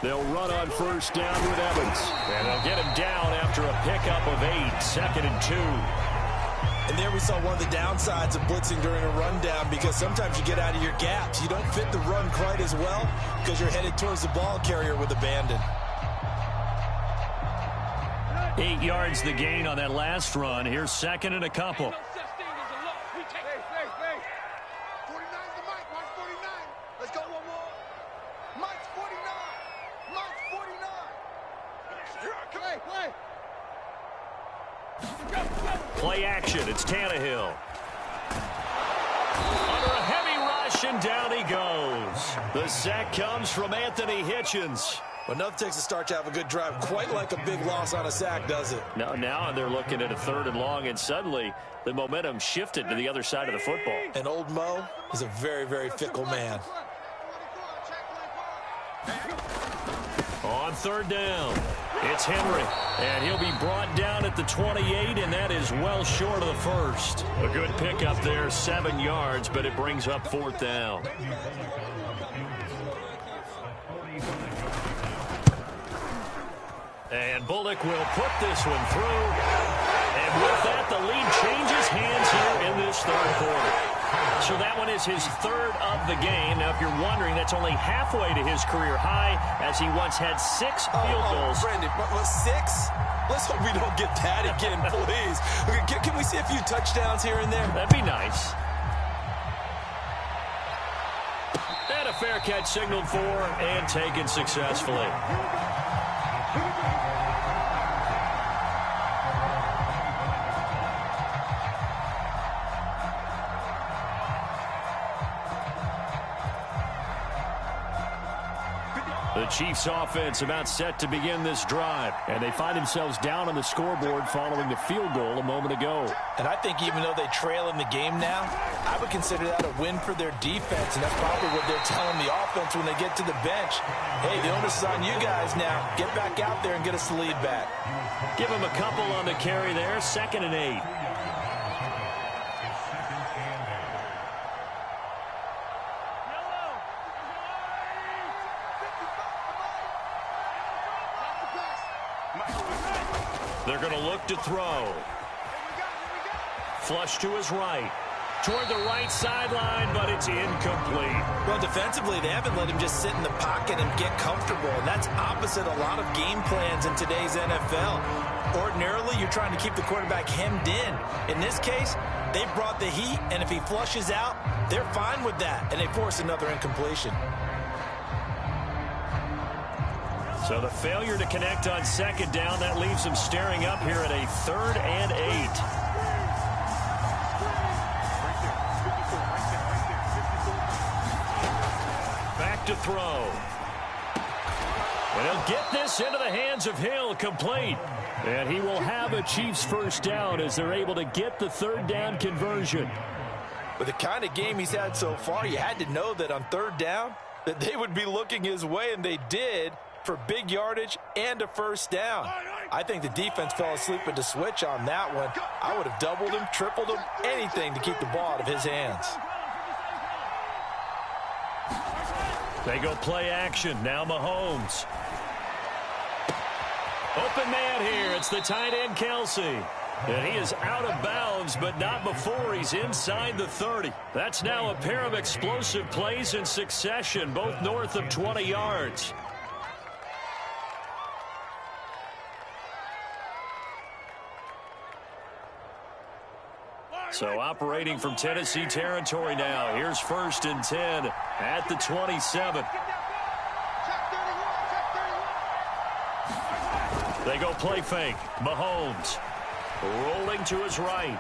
Speaker 1: They'll run on first down with Evans. And they'll get him down after a pickup of 8, 2nd and 2.
Speaker 2: And there we saw one of the downsides of blitzing during a rundown, because sometimes you get out of your gaps. You don't fit the run quite as well because you're headed towards the ball carrier with abandon.
Speaker 1: 8 yards the gain on that last run. Here's 2nd and a couple. Play action. It's Tannehill. Under a heavy rush, and down he goes. The sack comes from Anthony Hitchens.
Speaker 2: Well, enough takes to start to have a good drive. Quite like a big loss on a sack, does it?
Speaker 1: Now they're looking at a 3rd and long, and suddenly the momentum shifted to the other side of the football.
Speaker 2: And old Mo is a very, very fickle man.
Speaker 1: On 3rd down, it's Henry, and he'll be brought down at the 28, and that is well short of the first. A good pickup there, 7 yards, but it brings up 4th down. And Bullock will put this one through. And with that, the lead changes hands here in this 3rd quarter. So that one is his 3rd of the game. Now, if you're wondering, that's only halfway to his career high, as he once had 6 field goals.
Speaker 2: Brandon, what, 6? Let's hope we don't get that again, please. Can we see a few touchdowns here and there?
Speaker 1: That'd be nice. And a fair catch signaled for and taken successfully. The Chiefs offense about set to begin this drive. And they find themselves down on the scoreboard following the field goal a moment ago.
Speaker 2: And I think even though they trail in the game now, I would consider that a win for their defense. And that's probably what they're telling the offense when they get to the bench. Hey, the onus is on you guys now. Get back out there and get us the lead back.
Speaker 1: Give him a couple on the carry there. 2nd and 8. They're going to look to throw. Flush to his right. Toward the right sideline, but it's incomplete.
Speaker 2: Well, defensively, they haven't let him just sit in the pocket and get comfortable. And that's opposite a lot of game plans in today's NFL. Ordinarily, you're trying to keep the quarterback hemmed in. In this case, they brought the heat, and if he flushes out, they're fine with that. And they force another incompletion.
Speaker 1: So the failure to connect on 2nd down, that leaves them staring up here at a 3rd and 8. Back to throw. And he'll get this into the hands of Hill, complete. And he will have a Chiefs 1st down as they're able to get the 3rd down conversion.
Speaker 2: With the kind of game he's had so far, you had to know that on 3rd down, that they would be looking his way, and they did, for big yardage and a 1st down. I think the defense fell asleep at the switch on that one. I would have doubled him, tripled him, anything to keep the ball out of his hands.
Speaker 1: They go play action. Now Mahomes. Open man here. It's the tight end, Kelsey. And he is out of bounds, but not before he's inside the 30. That's now a pair of explosive plays in succession, both north of 20 yards. So operating from Tennessee territory now. Here's 1st and 10 at the 27. They go play fake. Mahomes rolling to his right.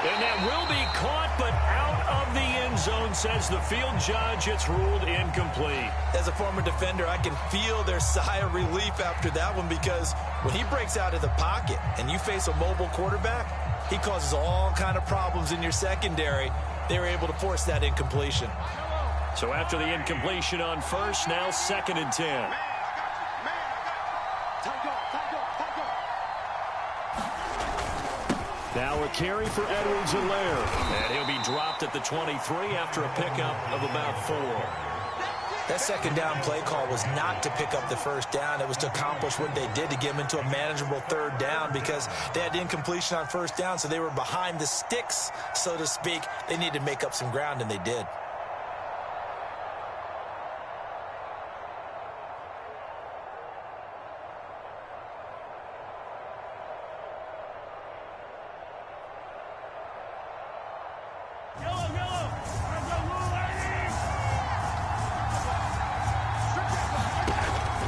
Speaker 1: And that will be caught, but out of the end zone, says the field judge. It's ruled incomplete.
Speaker 2: As a former defender, I can feel their sigh of relief after that one, because when he breaks out of the pocket and you face a mobile quarterback, he causes all kind of problems in your secondary. They were able to force that incompletion.
Speaker 1: So after the incompletion on 1st, now 2nd and 10. Now a carry for Edwards-Helaire. And he'll be dropped at the 23 after a pickup of about 4.
Speaker 2: That 2nd down play call was not to pick up the 1st down. It was to accomplish what they did, to get them into a manageable 3rd down, because they had incompletion on 1st down, so they were behind the sticks, so to speak. They needed to make up some ground, and they did.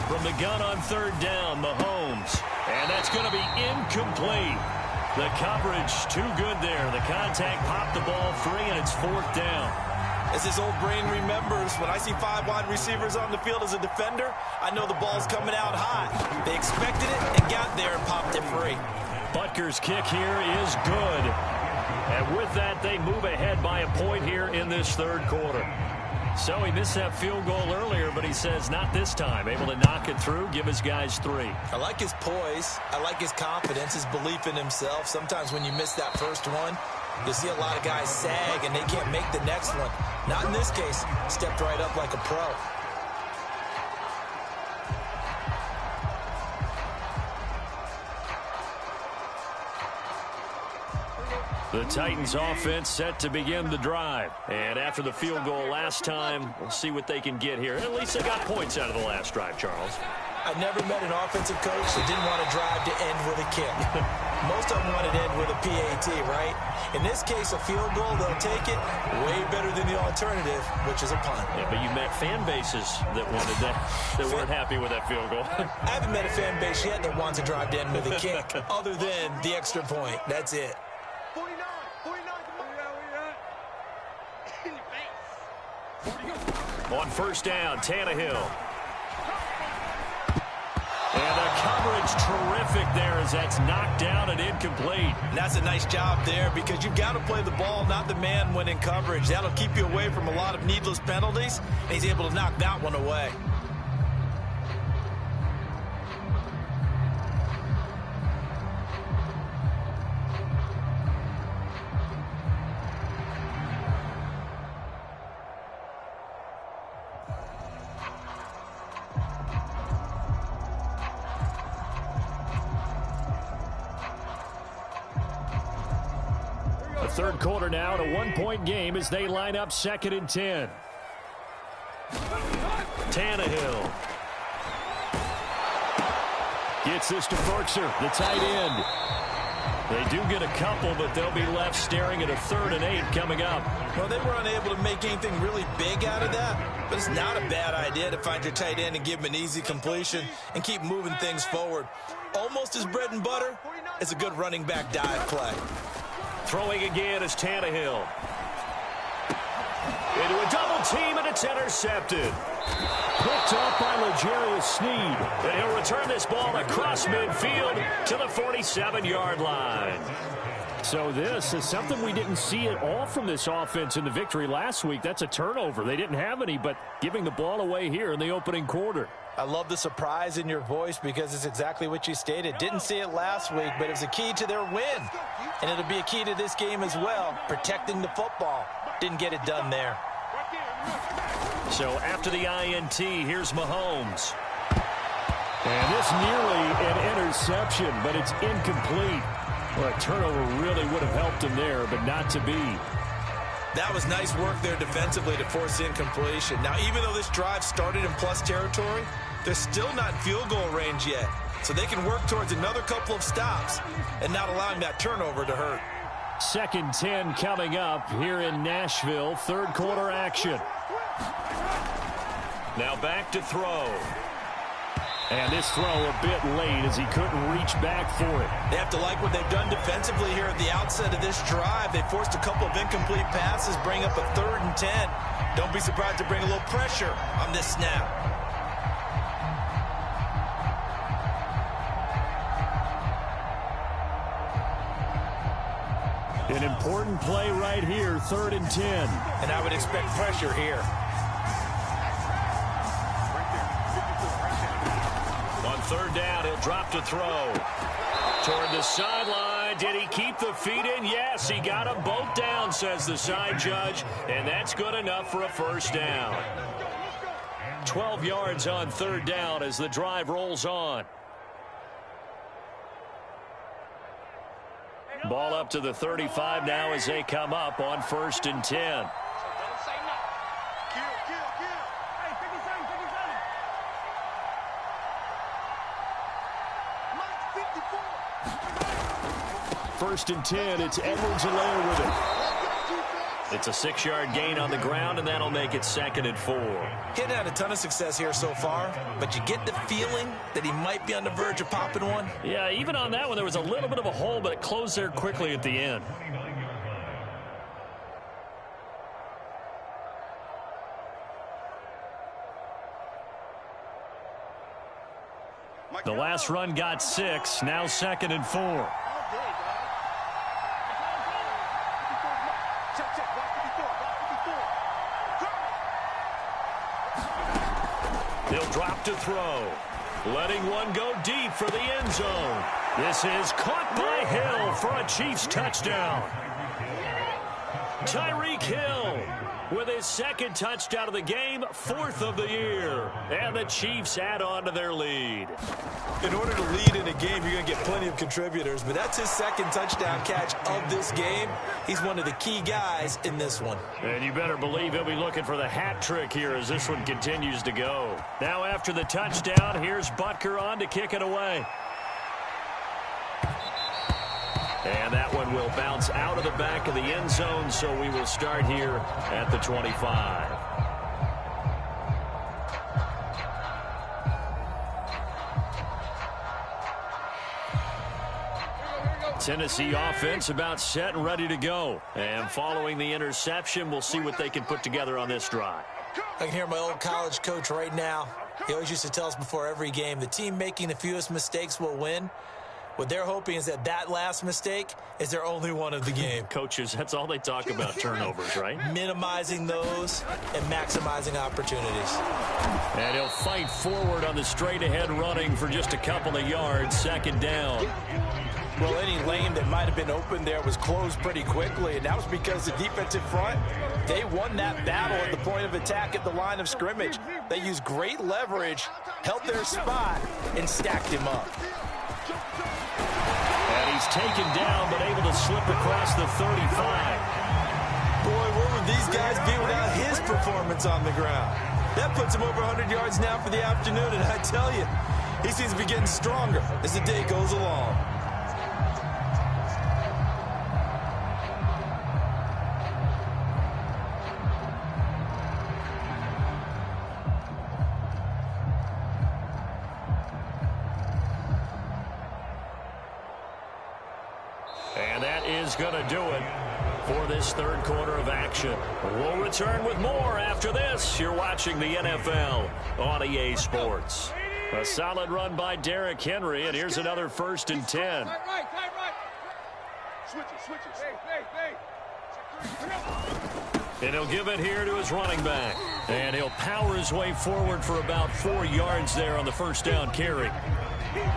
Speaker 1: From the gun on 3rd down, Mahomes. And that's going to be incomplete. The coverage too good there. The contact popped the ball free, and it's 4th down.
Speaker 2: As his old brain remembers, when I see 5 wide receivers on the field as a defender, I know the ball's coming out high. They expected it and got there and popped it free.
Speaker 1: Butker's kick here is good. And with that, they move ahead by a point here in this 3rd quarter. So he missed that field goal earlier, but he says not this time. Able to knock it through, give his guys 3.
Speaker 2: I like his poise. I like his confidence, his belief in himself. Sometimes when you miss that first one, you see a lot of guys sag and they can't make the next one. Not in this case. Stepped right up like a pro.
Speaker 1: The Titans offense set to begin the drive. And after the field goal last time, we'll see what they can get here. At least they got points out of the last drive, Charles.
Speaker 2: I never met an offensive coach that didn't want to drive to end with a kick. Most of them want to end with a PAT, right? In this case, a field goal, they'll take it way better than the alternative, which is a punt.
Speaker 1: Yeah, but you met fan bases that wanted that, that weren't happy with that field goal.
Speaker 2: I haven't met a fan base yet that wants to drive to end with a kick, other than the extra point. That's it.
Speaker 4: 49, 49,
Speaker 1: On 1st down, Tannehill. And the coverage terrific there as that's knocked down and incomplete.
Speaker 2: And that's a nice job there because you've got to play the ball, not the man when in coverage. That'll keep you away from a lot of needless penalties, and he's able to knock that one away.
Speaker 1: Third quarter now, and a one-point game as they line up 2nd and 10. Tannehill gets this to Berkshire, the tight end. They do get a couple, but they'll be left staring at a 3rd and 8 coming up.
Speaker 2: Well, they were unable to make anything really big out of that, but it's not a bad idea to find your tight end and give him an easy completion and keep moving things forward. Almost as bread and butter as a good running back dive play.
Speaker 1: Throwing again is Tannehill. Into a double team, and it's intercepted. Picked up by L'Jarius Sneed. And he'll return this ball across midfield to the 47-yard line. So this is something we didn't see at all from this offense in the victory last week. That's a turnover. They didn't have any, but giving the ball away here in the opening quarter.
Speaker 2: I love the surprise in your voice because it's exactly what you stated. Didn't see it last week, but it was a key to their win. And it'll be a key to this game as well, protecting the football. Didn't get it done there.
Speaker 1: So after the INT, here's Mahomes. And this nearly an interception, but it's incomplete. Well, a turnover really would have helped him there, but not to be.
Speaker 2: That was nice work there defensively to force incompletion. Now, even though this drive started in plus territory, they're still not in field goal range yet. So they can work towards another couple of stops and not allowing that turnover to hurt.
Speaker 1: 2nd 10 coming up here in Nashville. Third quarter action. Now back to throw. And this throw a bit late as he couldn't reach back for it.
Speaker 2: They have to like what they've done defensively here at the outset of this drive. They forced a couple of incomplete passes, bring up a 3rd and 10. Don't be surprised to bring a little pressure on this snap.
Speaker 1: An important play right here, 3rd and 10.
Speaker 2: And I would expect pressure here.
Speaker 1: On 3rd down, he'll drop to throw. Toward the sideline. Did he keep the feet in? Yes, he got them both down, says the side judge. And that's good enough for a 1st down. 12 yards on 3rd down as the drive rolls on. Ball up to the 35 now as they come up on 1st and 10. First and 10, it's Edwards-Helaire with it. It's a 6-yard gain on the ground, and that'll make it 2nd and 4.
Speaker 2: He hadn't had a ton of success here so far, but you get the feeling that he might be on the verge of popping one.
Speaker 1: Yeah, even on that one, there was a little bit of a hole, but it closed there quickly at the end. The last run got 6, now 2nd and 4. He'll drop to throw. Letting one go deep for the end zone. This is caught by Hill for a Chiefs touchdown. Tyreek Hill with his 2nd touchdown of the game, 4th of the year. And the Chiefs add on to their lead.
Speaker 2: In order to lead in a game, you're going to get plenty of contributors, but that's his 2nd touchdown catch of this game. He's one of the key guys in this one.
Speaker 1: And you better believe he'll be looking for the hat trick here as this one continues to go. Now after the touchdown, here's Butker on to kick it away. And that one will bounce out of the back of the end zone, so we will start here at the 25. Tennessee offense about set and ready to go. And following the interception, we'll see what they can put together on this drive.
Speaker 2: I can hear my old college coach right now. He always used to tell us before every game, the team making the fewest mistakes will win. What they're hoping is that last mistake is their only one of the game.
Speaker 1: Coaches, that's all they talk about, turnovers, right?
Speaker 2: Minimizing those and maximizing opportunities.
Speaker 1: And he'll fight forward on the straight-ahead running for just a couple of yards, second down.
Speaker 2: Well, any lane that might have been open there was closed pretty quickly, and that was because the defensive front, they won that battle at the point of attack at the line of scrimmage. They used great leverage, held their spot, and stacked him up.
Speaker 1: And he's taken down, but able to slip across the 35.
Speaker 2: Boy, where would these guys be without his performance on the ground? That puts him over 100 yards now for the afternoon, and I tell you, he seems to be getting stronger as the day goes along.
Speaker 1: And that is going to do it for this third quarter of action. We'll return with more after this. You're watching the NFL on EA Sports. A solid run by Derrick Henry, and here's another 1st and 10.
Speaker 4: Tight right. Switch it.
Speaker 1: And he'll give it here to his running back. And he'll power his way forward for about 4 yards there on the first down carry.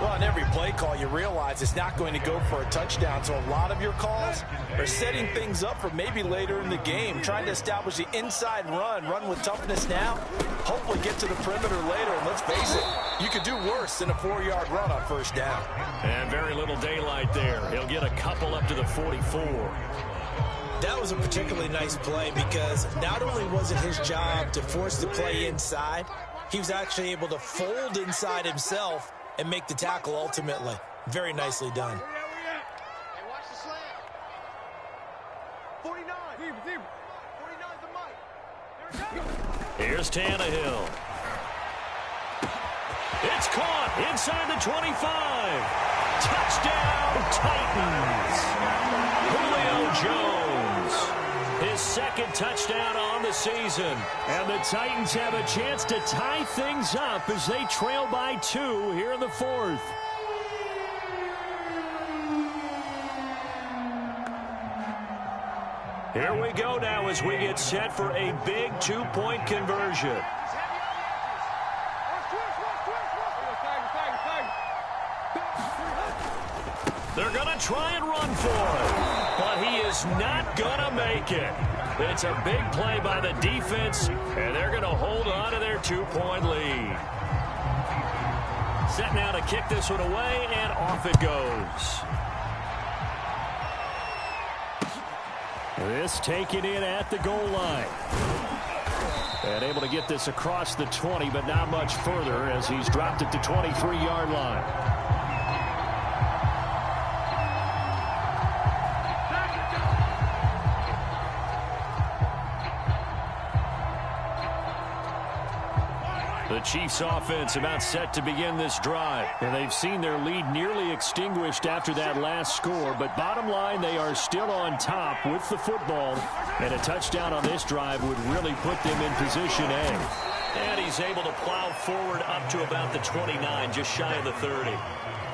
Speaker 2: Well, on every play call, you realize it's not going to go for a touchdown. So a lot of your calls are setting things up for maybe later in the game, trying to establish the inside run with toughness now, hopefully get to the perimeter later. And let's face it, you could do worse than a 4-yard run on first down.
Speaker 1: And very little daylight there. He'll get a couple up to the 44.
Speaker 2: That was a particularly nice play because not only was it his job to force the play inside, he was actually able to fold inside himself and make the tackle ultimately. Very nicely done.
Speaker 4: Hey, watch the slant. 49. 49's the mic. There it goes.
Speaker 1: Here's Tannehill. It's caught inside the 25. Touchdown, Titans. Julio Jones. His second touchdown on the season. And the Titans have a chance to tie things up as they trail by 2 here in the 4th. Here we go now as we get set for a big 2-point conversion. They're going to try and run for it, but he is not going to make it. It's a big play by the defense, and they're going to hold on to their 2-point lead. Set now to kick this one away, and off it goes. This taken in at the goal line. And able to get this across the 20, but not much further as he's dropped it to 23-yard line. The Chiefs offense about set to begin this drive. And they've seen their lead nearly extinguished after that last score. But bottom line, they are still on top with the football. And a touchdown on this drive would really put them in position A. And he's able to plow forward up to about the 29, just shy of the 30.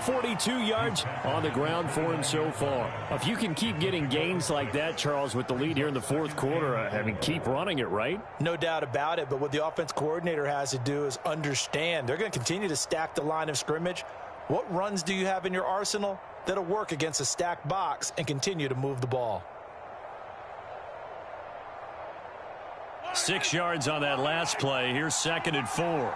Speaker 1: 42 yards on the ground for him so far. If you can keep getting gains like that, Charles, with the lead here in the 4th quarter, I mean, keep running it, right?
Speaker 2: No doubt about it, but what the offense coordinator has to do is understand. They're going to continue to stack the line of scrimmage. What runs do you have in your arsenal that'll work against a stacked box and continue to move the ball?
Speaker 1: 6 yards on that last play. Here's 2nd and 4.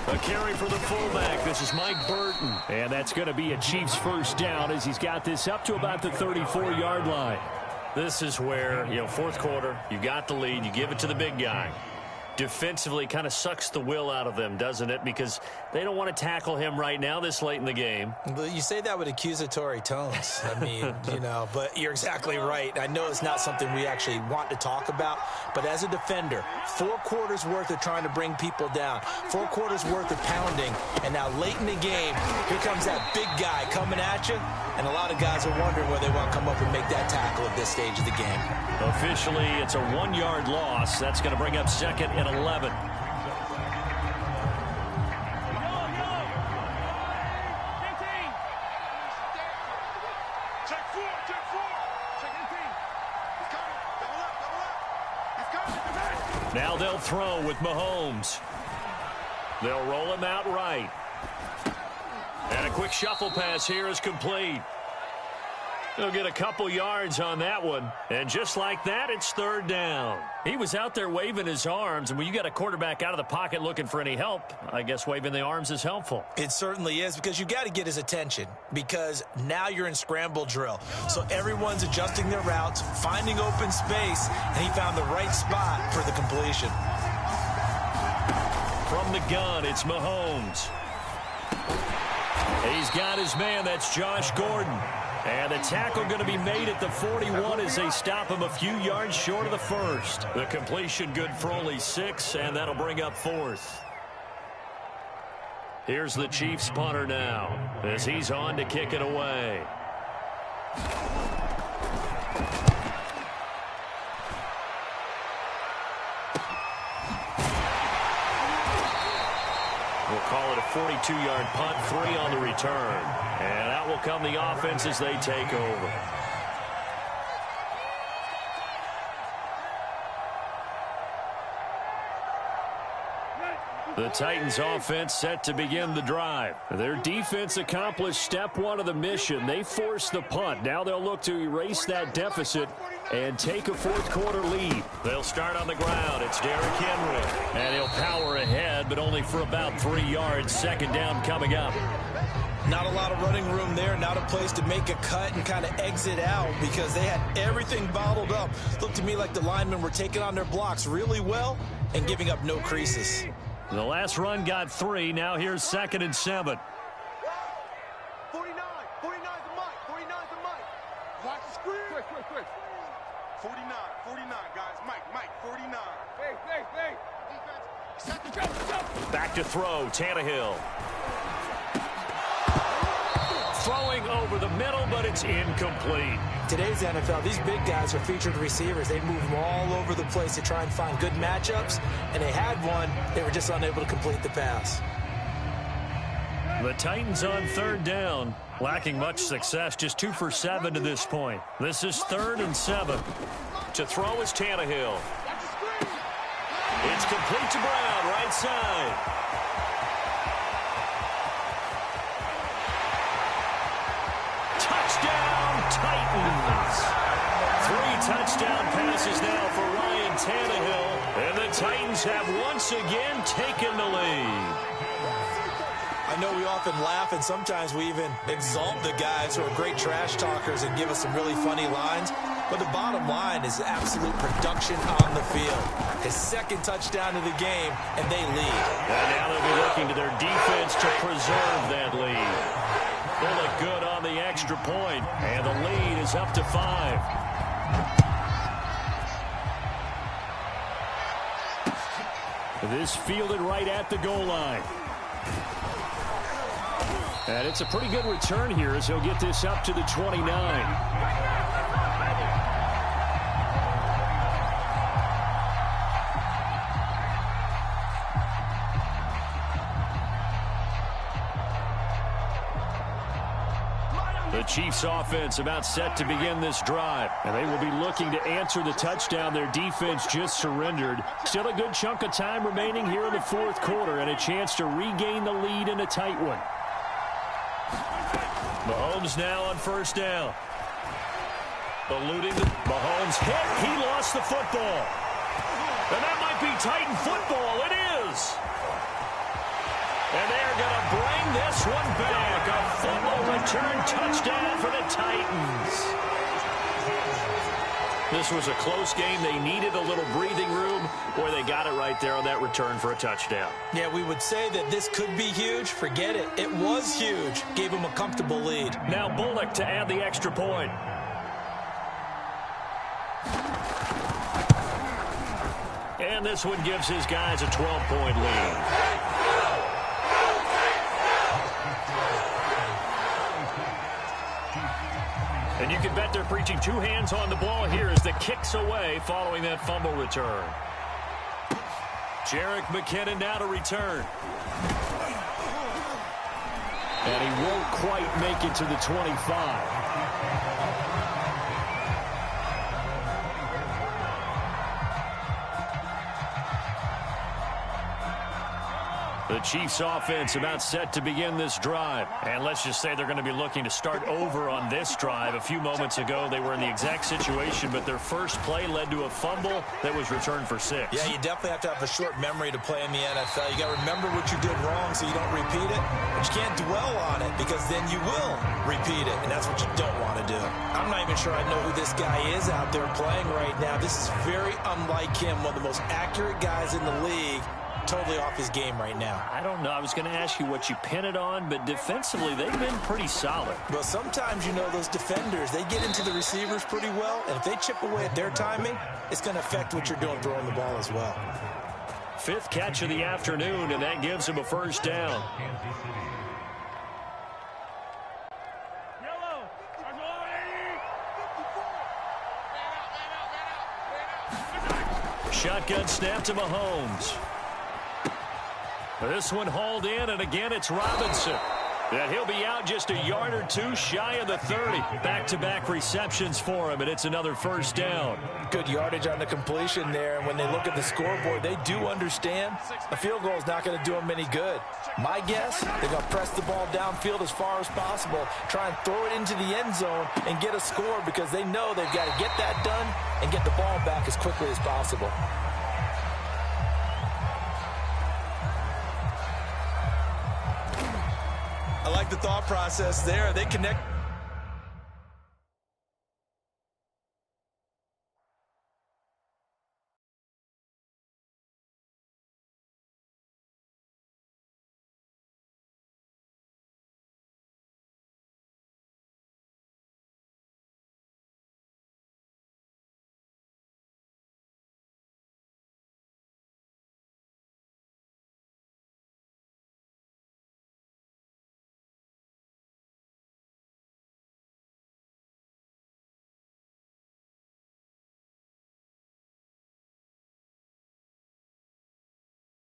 Speaker 1: A carry for the fullback. This is Mike Burton. And that's going to be a Chiefs first down as he's got this up to about the 34-yard line. This is where, 4th quarter, you got the lead. You give it to the big guy. defensively kind of sucks the will out of them, doesn't it? Because they don't want to tackle him right now this late in the game.
Speaker 2: But you say that with accusatory tones. I mean, but you're exactly right. I know it's not something we actually want to talk about, but as a defender, 4 quarters worth of trying to bring people down, 4 quarters worth of pounding, and now late in the game, here comes that big guy coming at you, and a lot of guys are wondering whether they want to come up and make that tackle at this stage of the game.
Speaker 1: Officially, it's a 1-yard loss. That's going to bring up 2nd and 11. Now they'll throw with Mahomes. They'll roll him out right. And a quick shuffle pass here is complete. They'll get a couple yards on that one. And just like that, it's 3rd down. He was out there waving his arms, and when you got a quarterback out of the pocket looking for any help, I guess waving the arms is helpful.
Speaker 2: It certainly is, because you got to get his attention, because now you're in scramble drill. So everyone's adjusting their routes, finding open space, and he found the right spot for the completion.
Speaker 1: From the gun, it's Mahomes. He's got his man. That's Josh Gordon. And the tackle going to be made at the 41 as they stop him a few yards short of the first. The completion good for only 6, and that'll bring up 4th. Here's the Chiefs punter now as he's on to kick it away. We'll call it a 42-yard punt, 3 on the return. And out will come the offense as they take over. The Titans offense set to begin the drive. Their defense accomplished step 1 of the mission. They forced the punt. Now they'll look to erase that deficit and take a 4th quarter lead. They'll start on the ground. It's Derrick Henry. And he'll power ahead, but only for about 3 yards. 2nd down coming up.
Speaker 2: Not a lot of running room there, not a place to make a cut and kind of exit out, because they had everything bottled up. Looked to me like the linemen were taking on their blocks really well and giving up no creases.
Speaker 1: The last run got 3. Now here's 2nd and 7.
Speaker 4: 49. 49's a mic. 49's a mic. Watch the screen. Quick. 49, guys. Mike, 49. Hey. Defense.
Speaker 1: Back to throw, Tannehill. Throwing over the middle, but it's incomplete.
Speaker 2: Today's NFL, these big guys are featured receivers. They move them all over the place to try and find good matchups, and they had one. They were just unable to complete the pass.
Speaker 1: The Titans on 3rd down, lacking much success, just 2 for 7 to this point. This is 3rd and 7. To throw is Tannehill. It's complete to Brown, right side. Touchdown, Titans. 3 touchdown passes now for Ryan Tannehill. And the Titans have once again taken the lead.
Speaker 2: I know we often laugh, and sometimes we even exalt the guys who are great trash talkers and give us some really funny lines. But the bottom line is absolute production on the field. His 2nd touchdown of the game, and they lead.
Speaker 1: And now they'll be looking to their defense to preserve that lead. They'll look good on the extra point, and the lead is up to 5. This fielded right at the goal line. And it's a pretty good return here as he'll get this up to the 29. The Chiefs offense about set to begin this drive, and they will be looking to answer the touchdown their defense just surrendered. Still a good chunk of time remaining here in the 4th quarter, and a chance to regain the lead in a tight one. Mahomes now on 1st down. Eluding Mahomes hit. He lost the football. And that might be Titan football. It is. And they're going to bring this one back. A fumble return touchdown for the Titans. This was a close game. They needed a little breathing room, or they got it right there on that return for a touchdown.
Speaker 2: Yeah, we would say that this could be huge. Forget it. It was huge. Gave them a comfortable lead.
Speaker 1: Now Bullock to add the extra point. And this one gives his guys a 12-point lead. And you can bet they're preaching two hands on the ball here as the kick's away following that fumble return. Jerick McKinnon now to return. And he won't quite make it to the 25. The Chiefs offense about set to begin this drive. And let's just say they're going to be looking to start over on this drive. A few moments ago, they were in the exact situation, but their first play led to a fumble that was returned for 6.
Speaker 2: Yeah, you definitely have to have a short memory to play in the NFL. You got to remember what you did wrong so you don't repeat it. But you can't dwell on it because then you will repeat it, and that's what you don't want to do. I'm not even sure I know who this guy is out there playing right now. This is very unlike him, one of the most accurate guys in the league. Totally off his game right now.
Speaker 1: I don't know. I was going to ask you what you pin it on, but defensively, they've been pretty solid.
Speaker 2: Well, sometimes, you know, those defenders, they get into the receivers pretty well, and if they chip away at their timing, it's going to affect what you're doing throwing the ball as well.
Speaker 1: 5th catch of the afternoon, and that gives him a first down. Shotgun snap to Mahomes. This one hauled in, and again it's Robinson. And he'll be out just a yard or two shy of the 30. Back-to-back receptions for him, and it's another first down.
Speaker 2: Good yardage on the completion there. And when they look at the scoreboard, they do understand a field goal is not going to do them any good. My guess, they're going to press the ball downfield as far as possible, try and throw it into the end zone and get a score because they know they've got to get that done and get the ball back as quickly as possible. I like the thought process there. They connect